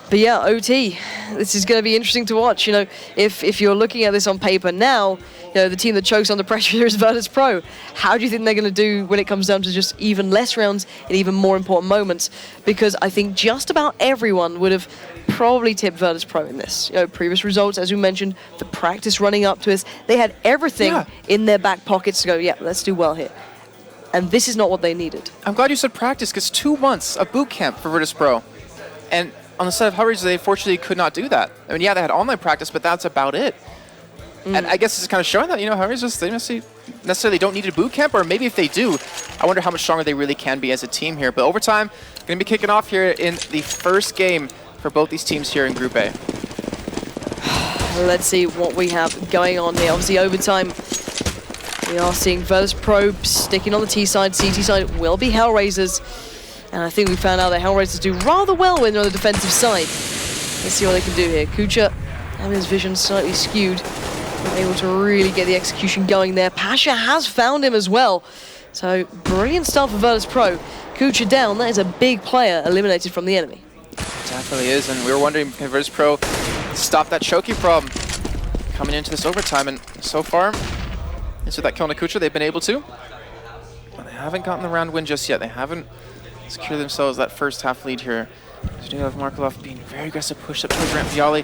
[SPEAKER 3] But yeah, OT, this is going to be interesting to watch. If you're looking at this on paper now, the team that chokes under pressure is Virtus.pro. How do you think they're going to do when it comes down to just even less rounds in even more important moments? Because I think just about everyone would have probably tipped Virtus.pro in this. Previous results, as we mentioned, the practice running up to this, they had everything in their back pockets to go, yeah, let's do well here. And this is not what they needed.
[SPEAKER 4] I'm glad you said practice, because 2 months of boot camp for Virtus.pro. And on the side of HellRaisers, they fortunately could not do that. I mean, yeah, they had online practice, but that's about it. And I guess it's kind of showing that, HellRaisers, they necessarily don't need a boot camp, or maybe if they do, I wonder how much stronger they really can be as a team here. But overtime, going to be kicking off here in the first game for both these teams here in Group A.
[SPEAKER 3] Let's see what we have going on here. Obviously, overtime, we are seeing Virtus.pro sticking on the T side. CT side will be HellRaisers. And I think we found out that HellRaisers do rather well when they're on the defensive side. Let's see what they can do here. Kucha having his vision slightly skewed. Not able to really get the execution going there. Pasha has found him as well. So brilliant stuff for Virtus.pro. Kucha down, that is a big player eliminated from the enemy.
[SPEAKER 4] Definitely is, and we were wondering can Virtus.pro stop that choking problem coming into this overtime, and so far, into that kill on Kucha, they've been able to. But they haven't gotten the round win just yet. They haven't secured themselves that first half lead here. So you have Markelov being very aggressive, pushed up towards ramp. Viali.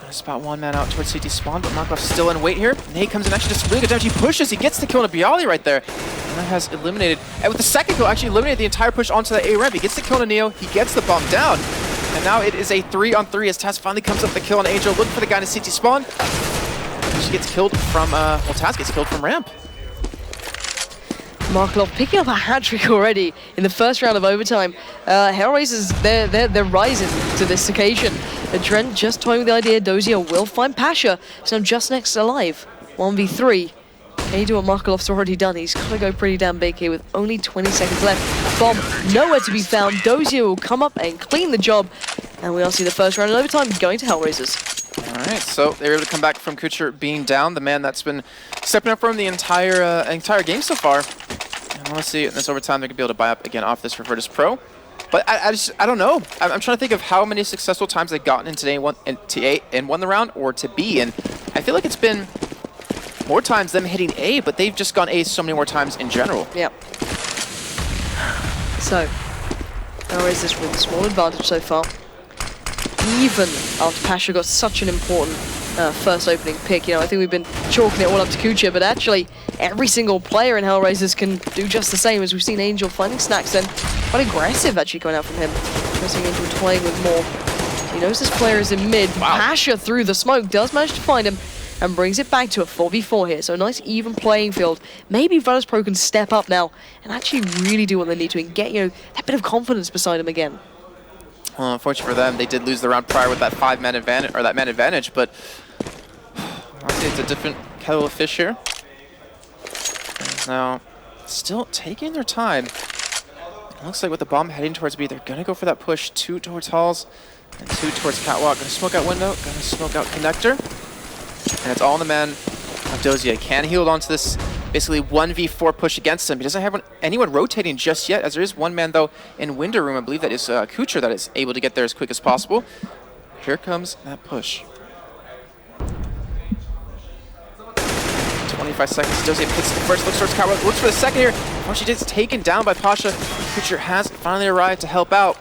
[SPEAKER 4] That's about one man out towards CT spawn, but Markelov's still in wait here. Nate comes in, actually does some really good damage. He pushes, he gets the kill on Bialy right there. And that has eliminated, and with the second kill, actually eliminated the entire push onto the A ramp. He gets the kill on Neo, he gets the bomb down. And now it is a 3-on-3 as Taz finally comes up with the kill on Angel, looking for the guy in CT spawn. She gets killed from, well, Taz gets killed from ramp.
[SPEAKER 3] Markelov picking up a hat-trick already in the first round of overtime. HellRaisers, they're rising to this occasion. Trent just toying with the idea Dozier will find Pasha, so just next alive. 1v3. Can he do what Markelov's already done? He's got to go pretty damn big here with only 20 seconds left. Bomb nowhere to be found. Dozier will come up and clean the job. And we all see the first round of overtime going to HellRaisers.
[SPEAKER 4] All right, so they were able to come back from Kucher being down, the man that's been stepping up from the entire game so far. And let's see, in this overtime, they're going to be able to buy up again off this for Virtus.pro. But I don't know. I'm trying to think of how many successful times they've gotten into A and won the round, or to B. And I feel like it's been more times them hitting A, but they've just gone A so many more times in general.
[SPEAKER 3] Yep. So, HellRaisers with a small advantage so far. Even after Pasha got such an important first opening pick. You know, I think we've been chalking it all up to Kucha, but actually every single player in HellRaisers can do just the same, as we've seen Angel finding snacks and quite aggressive actually going out from him. We're seeing Angel toying with more. He knows this player is in mid. Wow. Pasha through the smoke does manage to find him and brings it back to a 4v4 here. So a nice even playing field. Maybe Virtus.pro can step up now and actually really do what they need to and get, you know, that bit of confidence beside him again.
[SPEAKER 4] Well, unfortunately for them, they did lose the round prior with that man advantage, but honestly, it's a different kettle of fish here. And now, still taking their time. It looks like with the bomb heading towards B, they're gonna go for that push, 2 towards halls and 2 towards catwalk. Gonna smoke out window, gonna smoke out connector, and it's all in the man of Dozier. Can he hold on to this basically 1v4 push against him? He doesn't have anyone rotating just yet, as there is one man though in window room. I believe that is Kucher that is able to get there as quick as possible. Here comes that push. 25 seconds. Dozier picks the first, looks towards Katowice, looks for the second here. Unfortunately, it's taken down by Pasha. Kucher has finally arrived to help out.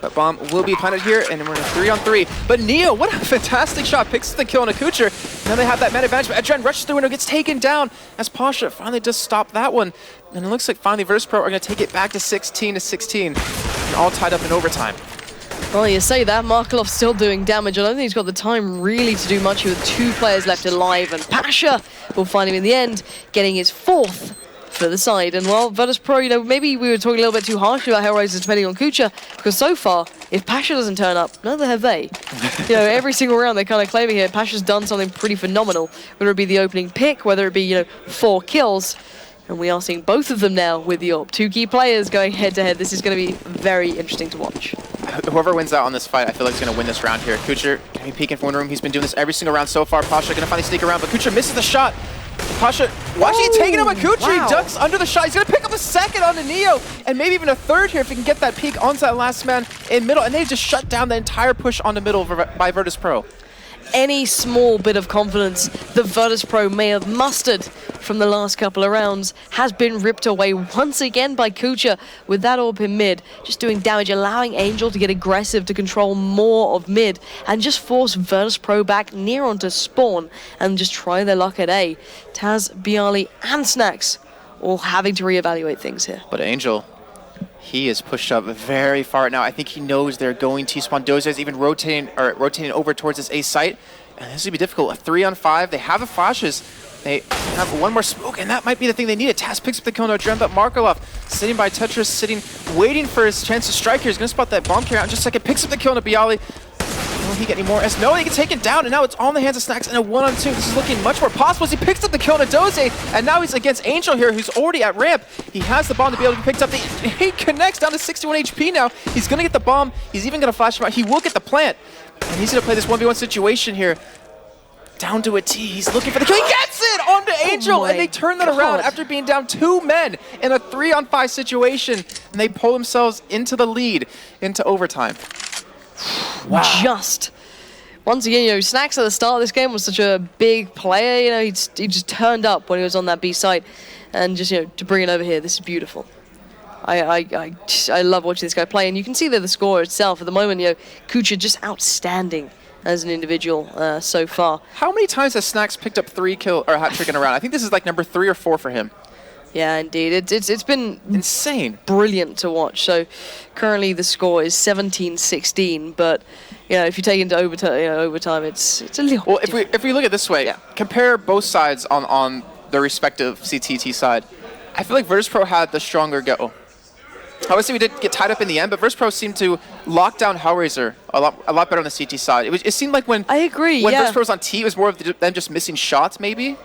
[SPEAKER 4] But bomb will be planted here, and we're in a 3-on-3. But Neo, what a fantastic shot, picks the kill on a Kucher. Now they have that man advantage, but Adren rushes through window, gets taken down as Pasha finally does stop that one. And it looks like finally Virtus.pro are going to take it back to 16-16, and all tied up in overtime.
[SPEAKER 3] Well, you say that, Markelov's still doing damage. I don't think he's got the time really to do much with 2 players left alive, and Pasha will find him in the end, getting his 4th for the side. And while Virtus.pro, you know, maybe we were talking a little bit too harshly about HellRaisers depending on Kucha, because so far, if Pasha doesn't turn up, neither have they. You know, every single round they're kind of claiming here, Pasha's done something pretty phenomenal, whether it be the opening pick, whether it be, you know, 4 kills. And we are seeing both of them now with the AWP. 2 key players going head-to-head. This is going to be very interesting to watch.
[SPEAKER 4] Whoever wins out on this fight, I feel like is going to win this round here. Kucher going to be peeking from one room. He's been doing this every single round so far. Pasha going to finally sneak around, but Kucher misses the shot. Pasha, watch he taking him with Kucher. Wow. He ducks under the shot. He's going to pick up a second on the Neo, and maybe even a third here if he can get that peek onto that last man in middle. And they've just shut down the entire push on the middle by Virtus.pro.
[SPEAKER 3] Any small bit of confidence the Virtus.pro may have mustered from the last couple of rounds has been ripped away once again by Kucha with that AWP in mid, just doing damage, allowing Angel to get aggressive to control more of mid and just force Virtus.pro back near onto spawn and just try their luck at A. Taz, Bialy and Snacks all having to reevaluate things here.
[SPEAKER 4] But Angel, he is pushed up very far now. I think he knows they're going to spawn. Dozier is even rotating over towards this A site. And this would be difficult. A 3-on-5. They have the flashes. They have one more smoke, and that might be the thing they need. Taz picks up the kill, no Adren, but Markelov sitting by Tetris, waiting for his chance to strike here. He's going to spot that bomb carrier out in just a second. Picks up the kill, no Bialy. Will he get any more? No, he gets taken down, and now it's all in the hands of Snacks in a 1-on-2. This is looking much more possible as he picks up the kill on Dozier, and now he's against Angel here, who's already at ramp. He has the bomb to be able to be picked up. He connects down to 61 HP now. He's going to get the bomb. He's even going to flash him out. He will get the plant, and he's going to play this 1v1 situation here. Down to a T. He's looking for the kill. He gets it onto Angel, and they turn that around after being down 2 men in a 3-on-5 situation, and they pull themselves into the lead, into overtime. Wow.
[SPEAKER 3] Just. Once again, Snacks at the start of this game was such a big player. He just turned up when he was on that B side, and just to bring it over here, this is beautiful. I love watching this guy play, and you can see that the score itself at the moment. Kucha just outstanding as an individual so far.
[SPEAKER 4] How many times has Snacks picked up 3 kill or hat trick in a round? I think this is like number 3 or 4 for him.
[SPEAKER 3] Yeah, indeed. It's been
[SPEAKER 4] insane,
[SPEAKER 3] brilliant to watch. So currently the score is 17-16, but if you take into overtime, it's a little.
[SPEAKER 4] Well, if we look at it this way, compare both sides on their respective CTT side. I feel like Virtus.pro had the stronger go. Obviously, we did get tied up in the end, but Virtus.pro seemed to lock down HellRaiser a lot better on the CT side. It seemed like when
[SPEAKER 3] I agree.
[SPEAKER 4] When Virtus.pro was on T, it was more of them just missing shots, maybe.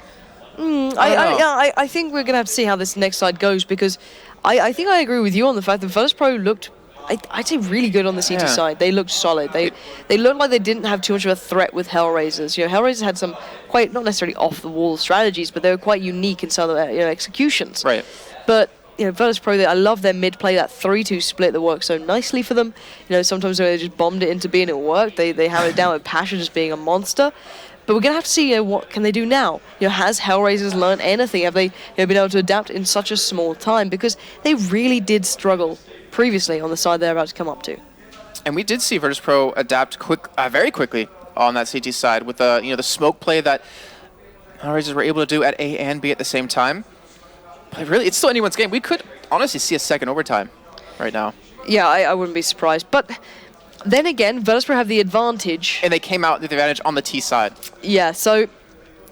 [SPEAKER 3] I think we're gonna have to see how this next side goes, because I think I agree with you on the fact that Virtus.pro looked, I'd say, really good on the CT side. They looked solid. They looked like they didn't have too much of a threat with HellRaisers. HellRaisers had some quite, not necessarily off the wall strategies, but they were quite unique in some of their executions.
[SPEAKER 4] Right.
[SPEAKER 3] But Virtus.pro, I love their mid play, that 3-2 split that works so nicely for them. Sometimes when they just bombed it into B and it worked, they have it down with Pasha just being a monster. But we're going to have to see what can they do now. Has HellRaisers learned anything? Have they been able to adapt in such a small time? Because they really did struggle previously on the side they're about to come up to.
[SPEAKER 4] And we did see Virtus.pro adapt very quickly on that CT side with the smoke play that HellRaisers were able to do at A and B at the same time. But really, it's still anyone's game. We could honestly see a second overtime right now.
[SPEAKER 3] Yeah, I wouldn't be surprised. But then again, Virtus.pro have the advantage.
[SPEAKER 4] And they came out with the advantage on the T side.
[SPEAKER 3] Yeah, so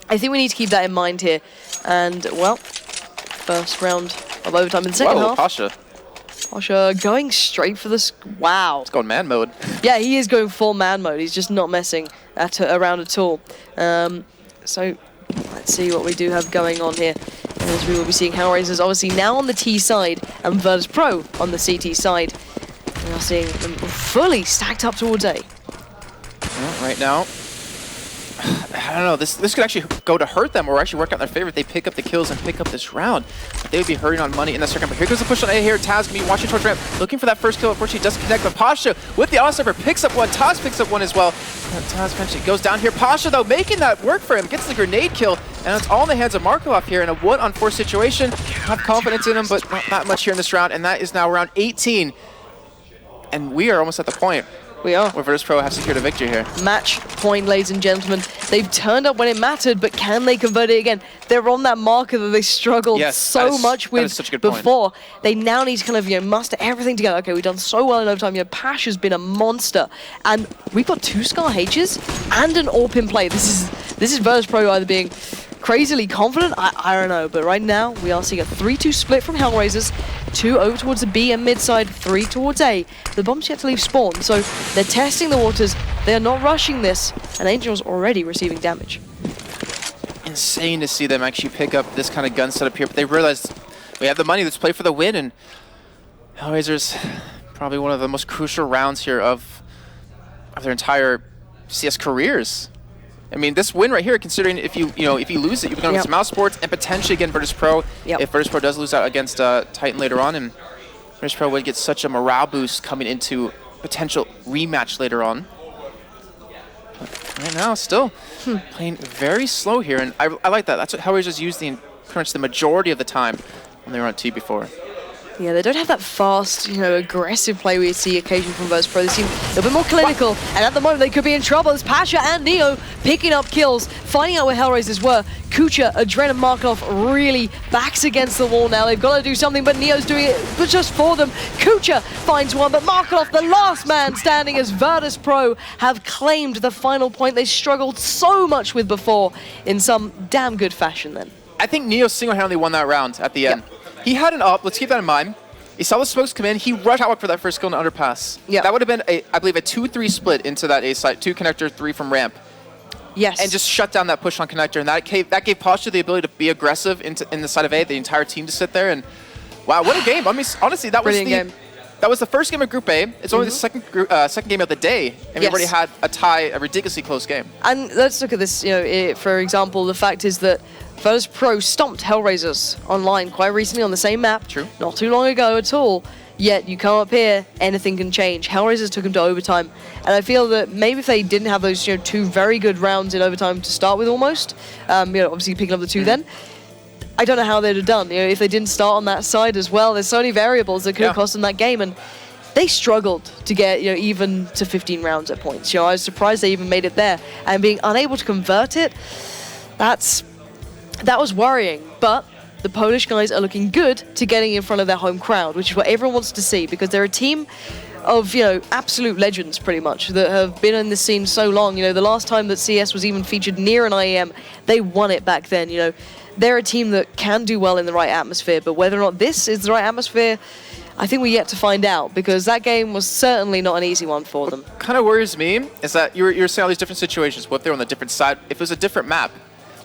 [SPEAKER 3] I think we need to keep that in mind here. And, well, first round of overtime in the second half. Pasha going straight for the... Wow.
[SPEAKER 4] It's going man mode.
[SPEAKER 3] Yeah, he is going full man mode. He's just not messing around at all. So let's see what we do have going on here. As we will be seeing HellRaisers obviously now on the T side and Virtus.pro on the CT side. We are seeing them fully stacked up towards A.
[SPEAKER 4] Well, right now, I don't know, this could actually go to hurt them or actually work out in their favor if they pick up the kills and pick up this round. But they would be hurting on money in the second. But here goes the push on A here. Taz going to be watching towards ramp, looking for that first kill. Unfortunately, doesn't connect, but Pasha with the auto-sniper picks up one. Taz picks up one as well. Taz eventually goes down here. Pasha, though, making that work for him, gets the grenade kill, and it's all in the hands of Markov here in a 1-on-4 situation. Have confidence in him, but not that much here in this round, and that is now round 18. And we are almost at the point.
[SPEAKER 3] We are.
[SPEAKER 4] Where Virtus.pro have secured a victory here.
[SPEAKER 3] Match point, ladies and gentlemen. They've turned up when it mattered, but can they convert it again? They're on that marker that they struggled so much with before. They now need to kind of muster everything together. Okay, we've done so well in overtime. Pasha's been a monster, and we've got 2 Scar H's and an AWP in play. This is Virtus.pro either being crazily confident, I don't know, but right now we are seeing a 3-2 split from HellRaisers. 2 over towards the B and mid side, 3 towards A. The bomb's yet to leave spawn, so they're testing the waters. They are not rushing this, and Angel's already receiving damage.
[SPEAKER 4] Insane to see them actually pick up this kind of gun setup here, but they realized we have the money, let's play for the win, and HellRaisers probably one of the most crucial rounds here of their entire CS careers. I mean, this win right here, considering if you lose it, you're going to some e.sports and potentially again Virtus.pro. If Virtus.pro does lose out against Titan later on, and Virtus.pro would get such a morale boost coming into potential rematch later on. But right now, still playing very slow here, and I like that. That's what HellRaisers used pretty much the majority of the time when they were on T before. Yeah,
[SPEAKER 3] they don't have that fast, aggressive play we see occasionally from Virtus.pro. They seem a little bit more clinical, and at the moment they could be in trouble as Pasha and Neo picking up kills, finding out where HellRaisers were. Kucha, Adren, and Markov really backs against the wall now. They've got to do something, but Neo's doing it but just for them. Kucha finds one, but Markov, the last man standing, as Virtus.pro have claimed the final point they struggled so much with before in some damn good fashion then.
[SPEAKER 4] I think Neo single-handedly won that round at the end. He had an up, let's keep that in mind. He saw the smokes come in, he rushed out for that first kill in the underpass. That would have been, I believe, a 2-3 split into that A side, 2 connector, 3 from ramp.
[SPEAKER 3] Yes.
[SPEAKER 4] And just shut down that push on connector, and that gave Pasha the ability to be aggressive in the side of A, the entire team to sit there, and wow, what a game. I mean, honestly, that was the first game of Group A. It's only the second game of the day, and we already had a ridiculously close game.
[SPEAKER 3] And let's look at this, for example, the fact is that Virtus.pro stomped HellRaisers online quite recently on the same map.
[SPEAKER 4] True.
[SPEAKER 3] Not too long ago at all. Yet you come up here, anything can change. HellRaisers took them to overtime, and I feel that maybe if they didn't have those, two very good rounds in overtime to start with, almost, obviously picking up the two, then I don't know how they'd have done. If they didn't start on that side as well. There's so many variables that could have cost them that game, and they struggled to get even to 15 rounds at points. I was surprised they even made it there, and being unable to convert it, that was worrying, but. The Polish guys are looking good to getting in front of their home crowd, which is what everyone wants to see, because they're a team of, absolute legends, pretty much, that have been in the scene so long. The last time that CS was even featured near an IEM, they won it back then. They're a team that can do well in the right atmosphere, but whether or not this is the right atmosphere, I think we're yet to find out, because that game was certainly not an easy one for them.
[SPEAKER 4] What kind of worries me is that you're saying all these different situations. What if they're on the different side? If it was a different map,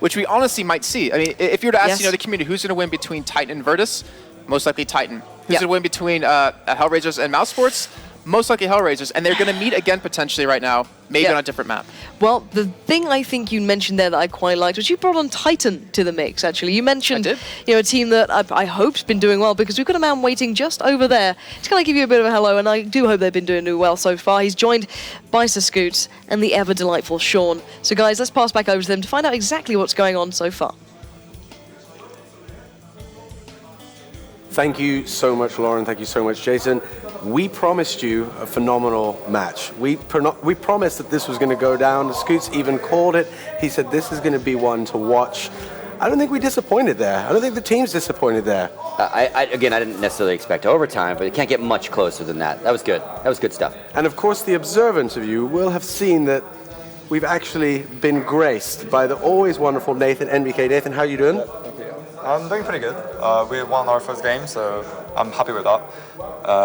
[SPEAKER 4] which we honestly might see. I mean, if you were to ask, the community, who's going to win between Titan and Virtus? Most likely Titan. Who's going to win between HellRaisers and e.sports? Most likely HellRaisers. And they're going to meet again potentially right now, maybe on a different map.
[SPEAKER 3] Well, the thing I think you mentioned there that I quite liked was you brought on Titan to the mix, actually. You mentioned, a team that I hope's been doing well, because we've got a man waiting just over there to kind of give you a bit of a hello, and I do hope they've been doing well so far. He's joined by Sir Scoots and the ever-delightful Sean. So, guys, let's pass back over to them to find out exactly what's going on so far.
[SPEAKER 1] Thank you so much, Lauren. Thank you so much, Jason. We promised you a phenomenal match. We promised that this was going to go down. Scoots even called it. He said this is going to be one to watch. I don't think we disappointed there. I don't think the team's disappointed there.
[SPEAKER 2] I didn't necessarily expect overtime, but it can't get much closer than that. That was good. That was good stuff.
[SPEAKER 1] And of course, the observant of you will have seen that we've actually been graced by the always wonderful Nathan, NBK. Nathan, how are you doing?
[SPEAKER 5] I'm doing pretty good. We won our first game, so I'm happy with that.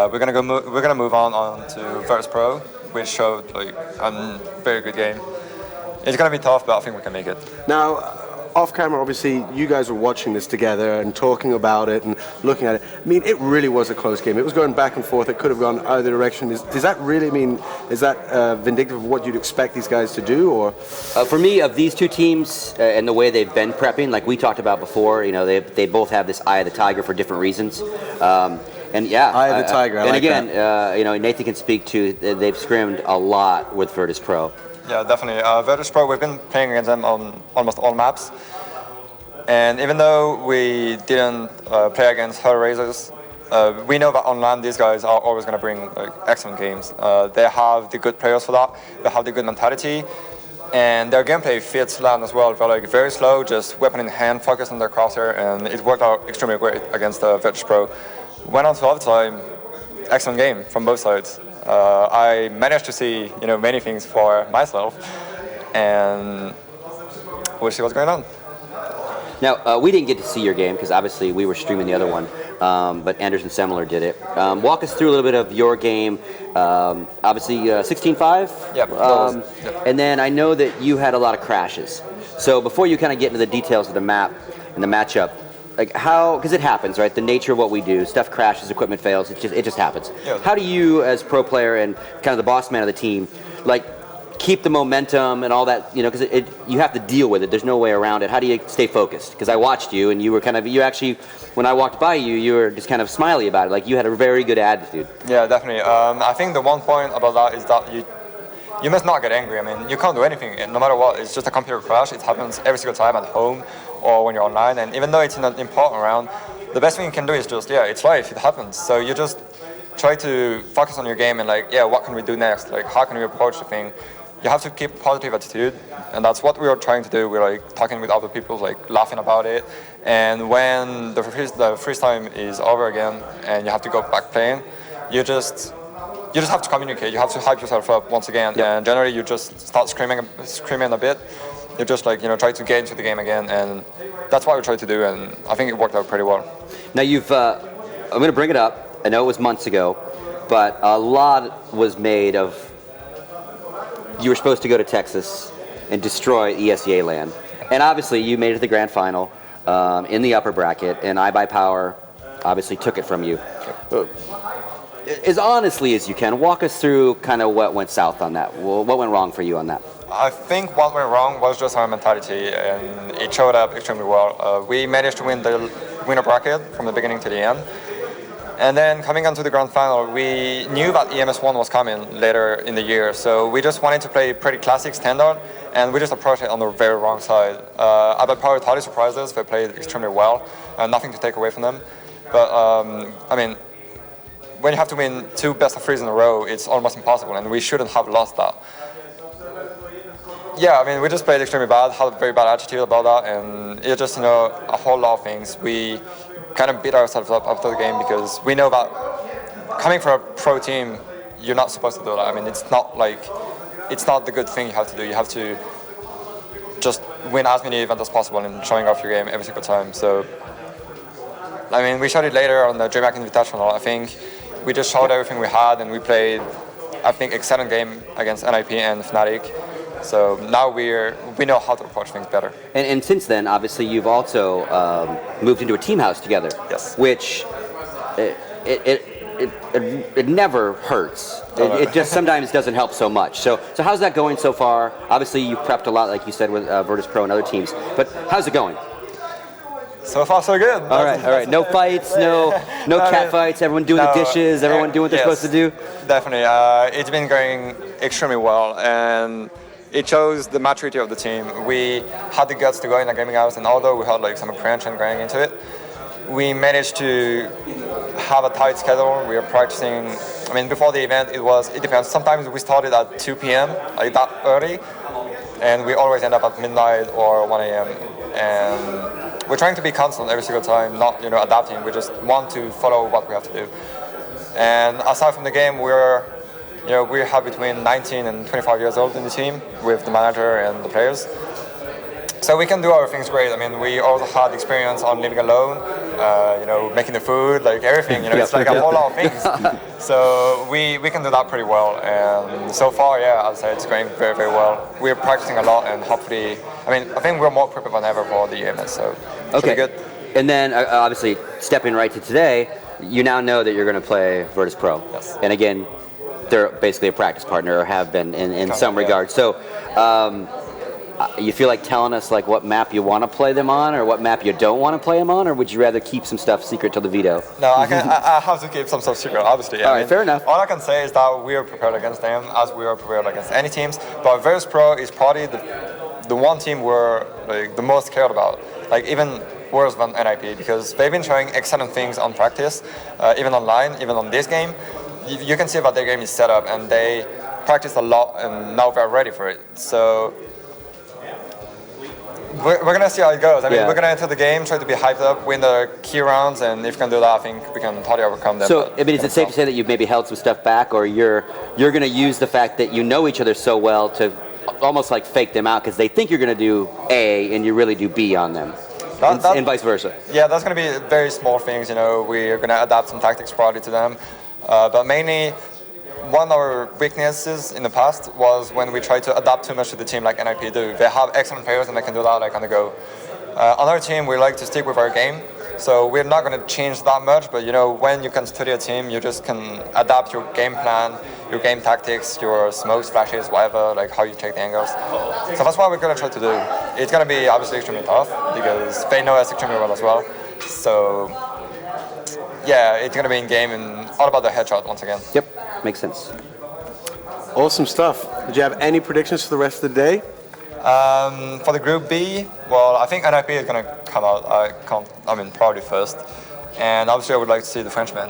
[SPEAKER 5] We're gonna move on to Virtus.pro, which showed a very good game. It's gonna be tough, but I think we can make it.
[SPEAKER 1] Now, off camera, obviously, you guys were watching this together and talking about it and looking at it. I mean, it really was a close game. It was going back and forth. It could have gone either direction. Does that really mean, is that vindictive of what you'd expect these guys to do, or?
[SPEAKER 2] For me, of these two teams and the way they've been prepping, like we talked about before, they both have this eye of the tiger for different reasons. And yeah,
[SPEAKER 1] eye of the tiger.
[SPEAKER 2] And again, Nathan can speak to. They've scrimmed a lot with Virtus.pro.
[SPEAKER 5] Yeah, definitely. Virtus.pro, we've been playing against them on almost all maps. And even though we didn't play against HellRaisers, we know that on LAN these guys are always going to bring excellent games. They have the good players for that. They have the good mentality. And their gameplay fits LAN as well. They're very slow, just weapon in hand, focus on their crosshair, and it worked out extremely great against Virtus.pro. Went on to overtime, excellent game from both sides. I managed to see many things for myself, and we'll see what's going on.
[SPEAKER 2] Now, we didn't get to see your game because obviously we were streaming the other one, but Anderson Semler did it. Walk us through a little bit of your game. Obviously, 16-5?
[SPEAKER 5] Yep.
[SPEAKER 2] And then I know that you had a lot of crashes. So before you kind of get into the details of the map and the matchup, because it happens, right? The nature of what we do, stuff crashes, equipment fails, it just happens.
[SPEAKER 5] Yeah.
[SPEAKER 2] How do you, as pro player and kind of the boss man of the team, keep the momentum and all that, because you have to deal with it. There's no way around it. How do you stay focused? Because I watched you, and you were when I walked by you, you were just kind of smiley about it. You had a very good attitude.
[SPEAKER 5] Yeah, definitely. I think the one point about that is that you must not get angry. I mean, you can't do anything, no matter what. It's just a computer crash. It happens every single time at home or when you're online. And even though it's in an important round, the best thing you can do is just, it's life. It happens. So you just try to focus on your game and what can we do next? How can we approach the thing? You have to keep a positive attitude, and that's what we are trying to do. We're talking with other people, laughing about it. And when the freeze time is over again, and you have to go back playing, you just have to communicate. You have to hype yourself up once again. Yep. And generally, you just start screaming a bit. You just try to get into the game again, and that's what we try to do. And I think it worked out pretty well.
[SPEAKER 2] Now I'm going to bring it up. I know it was months ago, but a lot was made of. You were supposed to go to Texas and destroy ESEA land. And obviously you made it to the grand final in the upper bracket, and iBuyPower obviously took it from you. As honestly as you can, walk us through kind of what went south on that. What went wrong for you on that?
[SPEAKER 5] I think what went wrong was just our mentality, and it showed up extremely well. We managed to win the winner bracket from the beginning to the end. And then coming onto the grand final, we knew that EMS One was coming later in the year, so we just wanted to play pretty classic standard, and we just approached it on the very wrong side. Probably totally surprised us. They played extremely well, nothing to take away from them. But I mean, when you have to win 2 best of 3s in a row, it's almost impossible, and we shouldn't have lost that. Yeah, I mean, we just played extremely bad, had a very bad attitude about that, and it's just, a whole lot of things. We kind of beat ourselves up after the game because we know that coming from a pro team, you're not supposed to do that. I mean, it's not the good thing you have to do. You have to just win as many events as possible and showing off your game every single time. So, I mean, we showed it later on the DreamHack Invitational. I think we just showed everything we had, and we played, I think, excellent game against NIP and Fnatic. So now we know how to approach things better.
[SPEAKER 2] And since then, obviously, you've also moved into a team house together.
[SPEAKER 5] Yes.
[SPEAKER 2] Which it never hurts. It just sometimes doesn't help so much. So how's that going so far? Obviously, you prepped a lot, like you said, with Virtus.pro and other teams. But how's it going?
[SPEAKER 5] So far, so good.
[SPEAKER 2] All right. No fights, no cat fights. Everyone doing the dishes. Everyone doing what they're supposed to do.
[SPEAKER 5] Definitely. It's been going extremely well, and it shows the maturity of the team. We had the guts to go in a gaming house, and although we had some apprehension going into it, we managed to have a tight schedule. We were practicing. I mean, before the event, it depends. Sometimes we started at 2 p.m., like that early, and we always end up at midnight or 1 a.m. And we're trying to be constant every single time, not adapting. We just want to follow what we have to do. And aside from the game, we have between 19 and 25 years old in the team with the manager and the players. So we can do our things great. I mean, we also had experience on living alone, making the food, everything. It's a whole lot of things. So we can do that pretty well. And so far, I'd say it's going very, very well. We're practicing a lot, and hopefully, I think we're more prepared than ever for the EMS. So it's really good.
[SPEAKER 2] And then, obviously, stepping right to today, you now know that you're going to play Virtus.pro.
[SPEAKER 5] Yes.
[SPEAKER 2] And again, they're basically a practice partner, or have been in some regard. So you feel like telling us what map you want to play them on, or what map you don't want to play them on, or would you rather keep some stuff secret till the veto?
[SPEAKER 5] No, I have to keep some stuff secret, obviously.
[SPEAKER 2] All right, fair enough.
[SPEAKER 5] All I can say is that we are prepared against them as we are prepared against any teams. But Virtus.pro is probably the one team we're the most cared about. Even worse than NIP, because they've been showing excellent things on practice, even online, even on this game. You can see that their game is set up, and they practice a lot, and now they're ready for it. So we're going to see how it goes. I mean, we're going to enter the game, try to be hyped up, win the key rounds, and if we can do that, I think we can totally overcome them.
[SPEAKER 2] So, I mean, is it safe to say that you've maybe held some stuff back, or you're going to use the fact that you know each other so well to almost fake them out because they think you're going to do A and you really do B on them? And vice versa.
[SPEAKER 5] Yeah, that's going to be very small things. We're going to adapt some tactics probably to them. But mainly, one of our weaknesses in the past was when we tried to adapt too much to the team like NIP do. They have excellent players and they can do that on the go. On our team, we like to stick with our game. So we're not going to change that much, but when you can study a team, you just can adapt your game plan, your game tactics, your smokes, flashes, whatever, how you take the angles. So that's what we're going to try to do. It's going to be obviously extremely tough because they know us extremely well as well. So yeah, it's going to be in game and all about the headshot once again.
[SPEAKER 2] Yep, makes sense.
[SPEAKER 1] Awesome stuff. Did you have any predictions for the rest of the day?
[SPEAKER 5] For the Group B, well, I think NIP is going to come out, probably first. And obviously I would like to see the Frenchman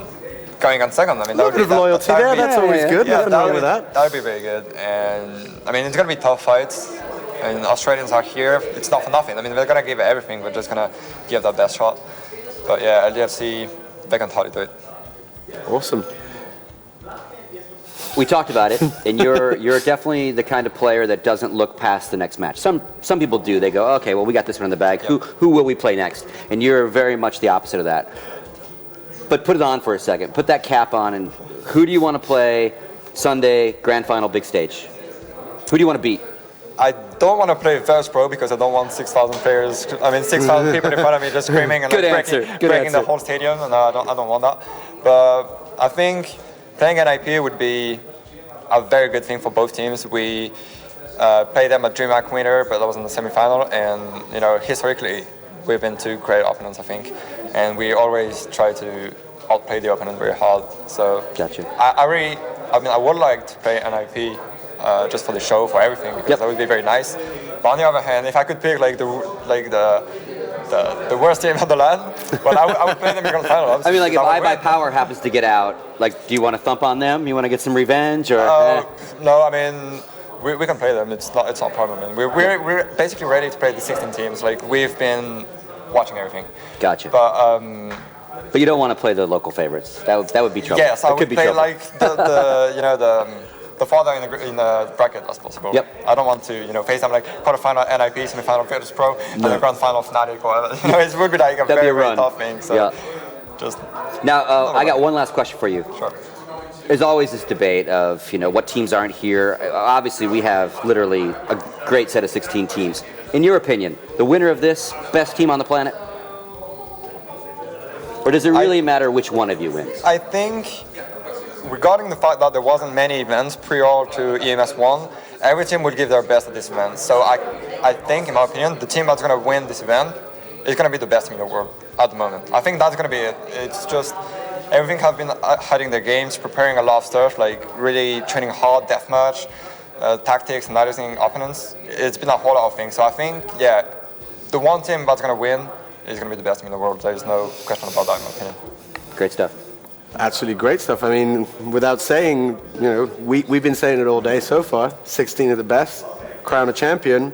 [SPEAKER 5] going on second.
[SPEAKER 1] A little bit of loyalty there, that's always good. Nothing wrong with that.
[SPEAKER 5] That would be very good. And it's going to be tough fights. And Australians are here. It's not for nothing. They're going to give it everything. We're just going to give that best shot. But yeah, LGFC, they can totally do it.
[SPEAKER 1] Awesome.
[SPEAKER 2] We talked about it, and you're definitely the kind of player that doesn't look past the next match. Some people do. They go, okay, well, we got this one in the bag. Yep. Who will we play next? And you're very much the opposite of that. But put it on for a second. Put that cap on, and who do you want to play Sunday, grand final, big stage? Who do you want to beat?
[SPEAKER 5] I don't want to play Virtus.pro because I don't want 6,000 players. 6,000 people in front of me just screaming and breaking the whole stadium, and I don't want that. But I think playing NIP would be a very good thing for both teams. We played them a DreamHack winner, but that was in the semifinal. And you know, historically, we've been two great opponents, I think, and we always try to outplay the opponent very hard. So
[SPEAKER 2] gotcha.
[SPEAKER 5] I would like to play NIP just for the show, for everything, because that would be very nice. But on the other hand, if I could pick the worst team on the land, well, I would play them in the final.
[SPEAKER 2] I mean, like if iBuyPower happens to get out, like, do you want to thump on them? You want to get some revenge, or?
[SPEAKER 5] No, I mean, we can play them. It's not a problem. I mean, we're basically ready to play the 16 teams. Like, we've been watching everything.
[SPEAKER 2] Gotcha.
[SPEAKER 5] But
[SPEAKER 2] you don't want to play the local favorites. That would be trouble.
[SPEAKER 5] Yes, I would play like the farther in the bracket as possible.
[SPEAKER 2] Yep.
[SPEAKER 5] I don't want to face them like quarterfinal NIP, semifinal Virtus.pro, and the grand final Fnatic or whatever. It would be like a very tough thing. So just
[SPEAKER 2] now, I got one last question for you.
[SPEAKER 5] Sure.
[SPEAKER 2] There's always this debate of what teams aren't here. Obviously, we have literally a great set of 16 teams. In your opinion, the winner of this, best team on the planet? Or does it really matter which one of you wins?
[SPEAKER 5] I think, regarding the fact that there wasn't many events prior to EMS One, every team would give their best at this event. So I think, in my opinion, the team that's going to win this event is going to be the best team in the world at the moment. I think that's going to be it. It's just everything have been hiding their games, preparing a lot of stuff, like really training hard, deathmatch, tactics, analyzing opponents. It's been a whole lot of things. So I think, the one team that's going to win is going to be the best team in the world. There's no question about that, in my opinion.
[SPEAKER 2] Great stuff.
[SPEAKER 1] Absolutely great stuff. I mean, without saying, we've been saying it all day so far. 16 of the best, crown a champion.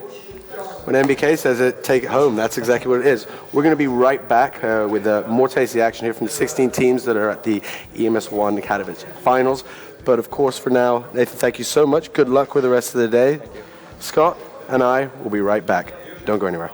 [SPEAKER 1] When MBK says it, take it home. That's exactly what it is. We're going to be right back with more tasty action here from the 16 teams that are at the EMS One Katowice finals. But of course, for now, Nathan, thank you so much. Good luck with the rest of the day. Scott and I will be right back. Don't go anywhere.